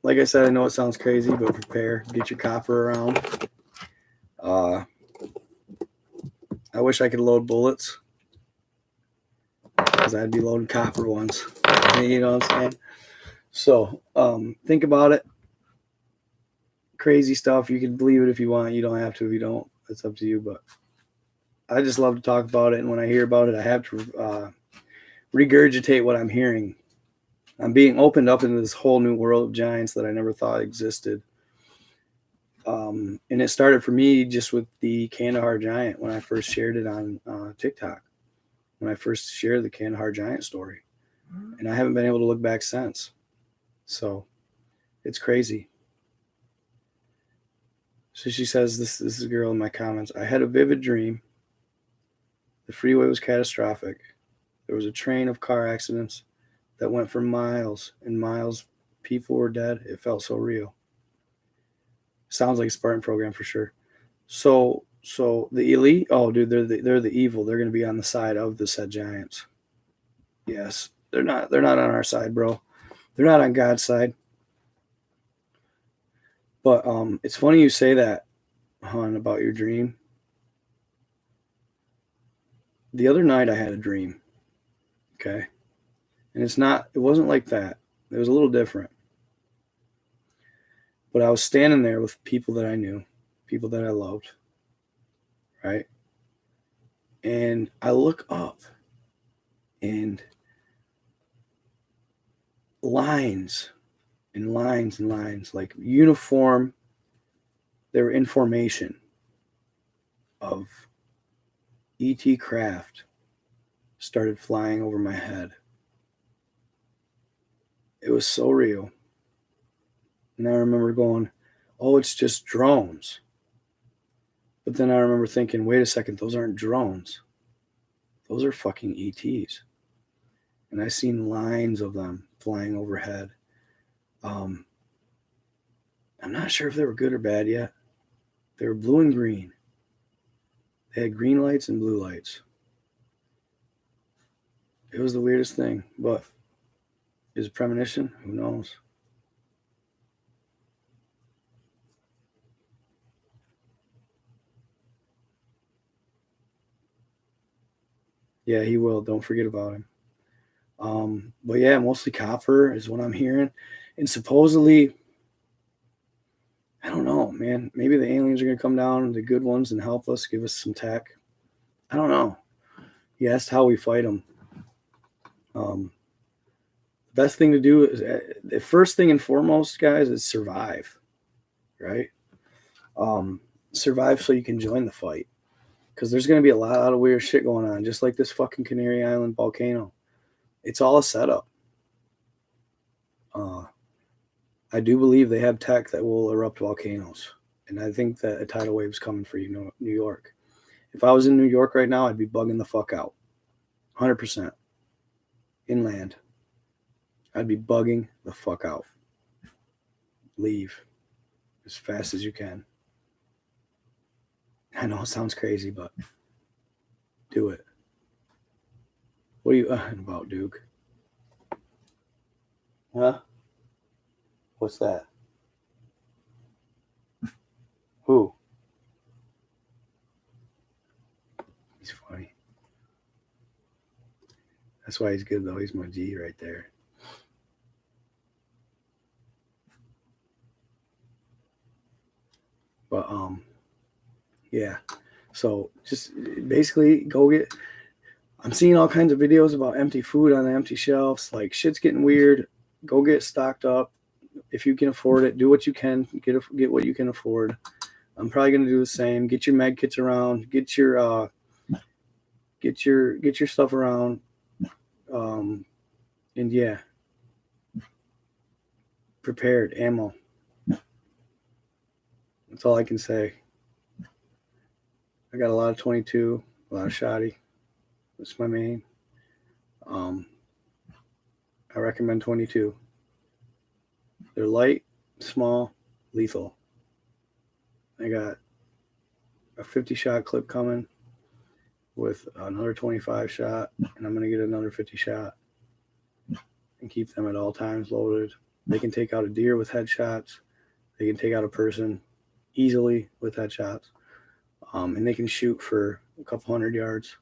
like I said, I know it sounds crazy, but prepare. Get your copper around. I wish I could load bullets, because I'd be loading copper ones. You know what I'm saying? So, think about it. Crazy stuff. You can believe it if you want. You don't have to if you don't. It's up to you. But I just love to talk about it. And when I hear about it, I have to regurgitate what I'm hearing. I'm being opened up into this whole new world of giants that I never thought existed. And it started for me just with the Kandahar giant when I first shared it on TikTok. When I first shared the Kandahar giant story. And I haven't been able to look back since. So it's crazy. So she says, this is a girl in my comments. I had a vivid dream. The freeway was catastrophic. There was a train of car accidents that went for miles and miles. People were dead. It felt so real. Sounds like a Spartan program for sure. So the elite, oh dude, they're the evil. They're going to be on the side of the said giants. Yes, they're not on our side, bro. They're not on God's side. But it's funny you say that, hon, about your dream. The other night I had a dream. Okay. And it wasn't like that. It was a little different. But I was standing there with people that I knew, people that I loved. Right? And I look up and lines and lines and lines, like uniform, they were in formation of ET craft started flying over my head. It was so real. And I remember going, oh, it's just drones. But then I remember thinking, wait a second, those aren't drones. Those are fucking ETs. And I seen lines of them flying overhead. I'm not sure if they were good or bad yet. They were blue and green. They had green lights and blue lights. It was the weirdest thing, but is it premonition? Who knows? Yeah, he will. Don't forget about him. But yeah, mostly copper is what I'm hearing. And supposedly, I don't know, man. Maybe the aliens are going to come down, the good ones, and help us, give us some tech. I don't know. He asked how we fight them. The best thing to do is the first thing and foremost, guys, is survive, right? Survive so you can join the fight, because there's going to be a lot of weird shit going on, just like this fucking Canary Island volcano. It's all a setup. I do believe they have tech that will erupt volcanoes, and I think that a tidal wave is coming for you, New York. If I was in New York right now, I'd be bugging the fuck out, 100%. Inland, I'd be bugging the fuck out. Leave as fast as you can. I know it sounds crazy, but do it. What are you about, Duke? Huh? What's that? Who? He's funny. That's why he's good, though. He's my G right there. But, yeah. So just basically go get... I'm seeing all kinds of videos about empty food on the empty shelves. Like, shit's getting weird. Go get stocked up. If you can afford it, do what you can. Get what you can afford. I'm probably gonna do the same. Get your med kits around. Get your stuff around. And yeah, prepared ammo. That's all I can say. I got a lot of 22, a lot of shotty. That's my main. I recommend 22. They're light, small, lethal. I got a 50 shot clip coming with another 25 shot, and I'm going to get another 50 shot and keep them at all times loaded. They can take out a deer with headshots. They can take out a person easily with headshots. And they can shoot for a couple 100 yards.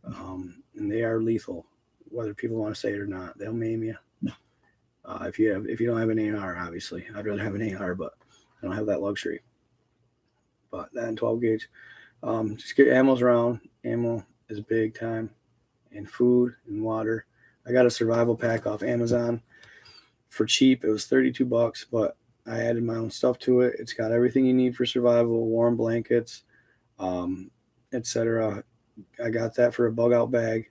And they are lethal, whether people want to say it or not. They'll maim you. If you don't have an AR, obviously. I'd rather have an AR, but I don't have that luxury. But that and 12 gauge. Just get ammos around. Ammo is big time. And food and water. I got a survival pack off Amazon for cheap. It was $32, but I added my own stuff to it. It's got everything you need for survival, warm blankets, etc. I got that for a bug out bag.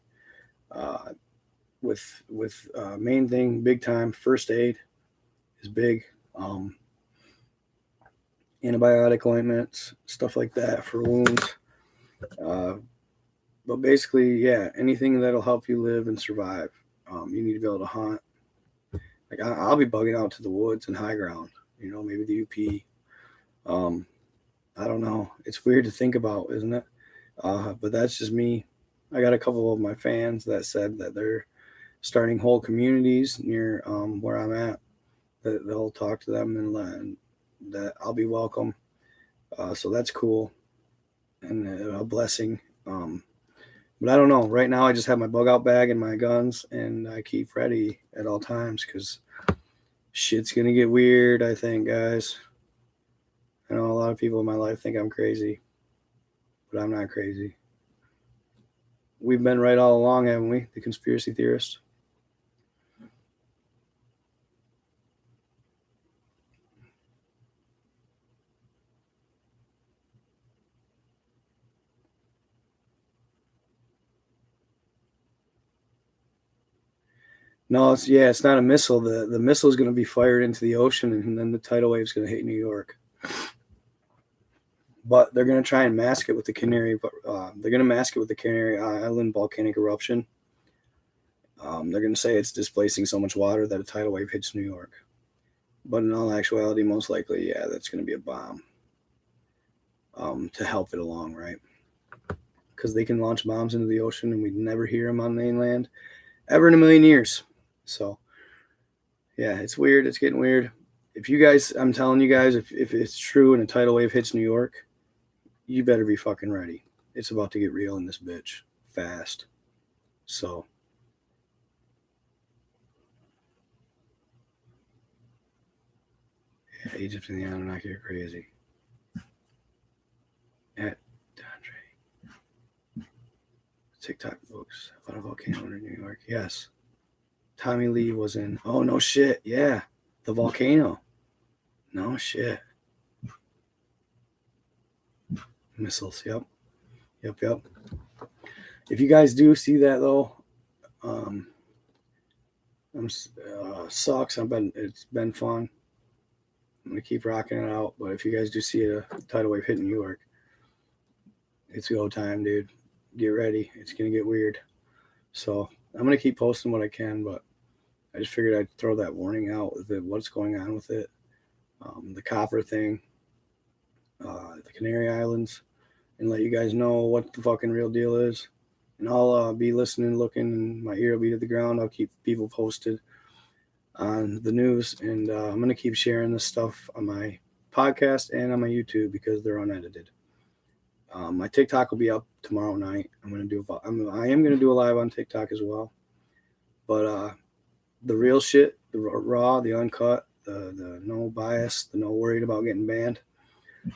With main thing, big time, first aid is big. Antibiotic ointments, stuff like that for wounds. But basically, yeah, anything that'll help you live and survive. You need to be able to hunt. Like I'll be bugging out to the woods and high ground. Maybe the UP. I don't know. It's weird to think about, isn't it? But that's just me. I got a couple of my fans that said that they're starting whole communities near where I'm at. That they'll talk to them and that I'll be welcome. So that's cool and a blessing. But I don't know. Right now, I just have my bug out bag and my guns, and I keep ready at all times because shit's gonna get weird, I think, guys. I know a lot of people in my life think I'm crazy, but I'm not crazy. We've been right all along, haven't we? The conspiracy theorists. No, it's not a missile. The missile is going to be fired into the ocean, and then the tidal wave is going to hit New York. But they're going to try and mask it with the Canary. They're going to mask it with the Canary Island volcanic eruption. They're going to say it's displacing so much water that a tidal wave hits New York. But in all actuality, most likely, yeah, that's going to be a bomb to help it along, right? Because they can launch bombs into the ocean, and we'd never hear them on mainland ever in a million years. So, yeah, it's weird. It's getting weird. I'm telling you guys, if it's true and a tidal wave hits New York, you better be fucking ready. It's about to get real in this bitch fast. So, yeah, Egypt and the Anunnaki are crazy. At Andre. TikTok folks. About a volcano in New York. Yes. Tommy Lee was in. Oh, no shit. Yeah. The Volcano. No shit. Missiles. Yep. If you guys do see that though, sucks. It's been fun. I'm gonna keep rocking it out. But if you guys do see a tidal wave hitting New York, it's go time, dude. Get ready. It's gonna get weird. So I'm gonna keep posting what I can, but I just figured I'd throw that warning out with it, what's going on with it. The copper thing, the Canary Islands, and let you guys know what the fucking real deal is. And I'll be listening, looking, and my ear will be to the ground. I'll keep people posted on the news, and I'm going to keep sharing this stuff on my podcast and on my YouTube because they're unedited. My TikTok will be up tomorrow night. I am going to do a live on TikTok as well. But the real shit, the raw, the uncut, the no bias, the no worried about getting banned,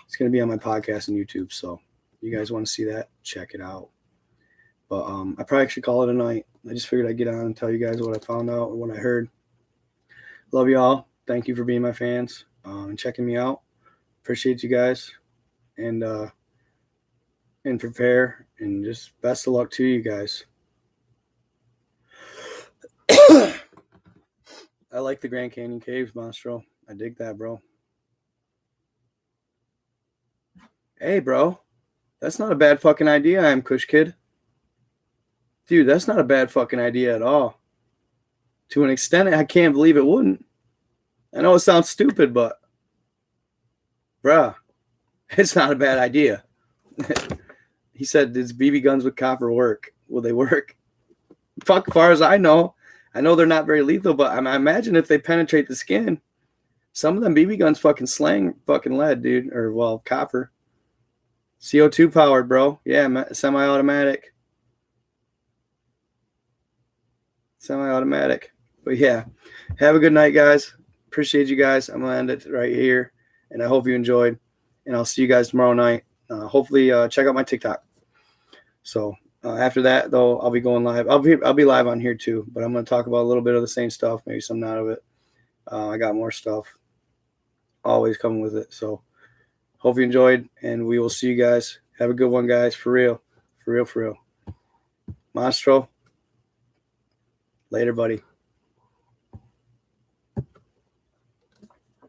it's going to be on my podcast and YouTube. So you guys want to see that, check it out. But I probably should call it a night. I just figured I'd get on and tell you guys what I found out or what I heard. Love you all. Thank you for being my fans and checking me out. Appreciate you guys. And prepare. And just best of luck to you guys. I like the Grand Canyon Caves, Monstro. I dig that, bro. Hey, bro. That's not a bad fucking idea, I'm Kush Kid. Dude, that's not a bad fucking idea at all. To an extent, I can't believe it wouldn't. I know it sounds stupid, but bruh, it's not a bad idea. He said, does BB guns with copper work? Will they work? Fuck, as far as I know they're not very lethal, but I imagine if they penetrate the skin, some of them BB guns fucking slang fucking lead, dude. Or, well, copper. CO2 powered, bro. Yeah, semi-automatic. But yeah, have a good night, guys. Appreciate you guys. I'm gonna end it right here, and I hope you enjoyed, and I'll see you guys tomorrow night. Hopefully check out my TikTok. So after that though, I'll be going live. I'll be live on here too, but I'm gonna talk about a little bit of the same stuff, maybe some out of it. I got more stuff always coming with it. So hope you enjoyed, and we will see you guys. Have a good one, guys. For real. Monstro. Later, buddy.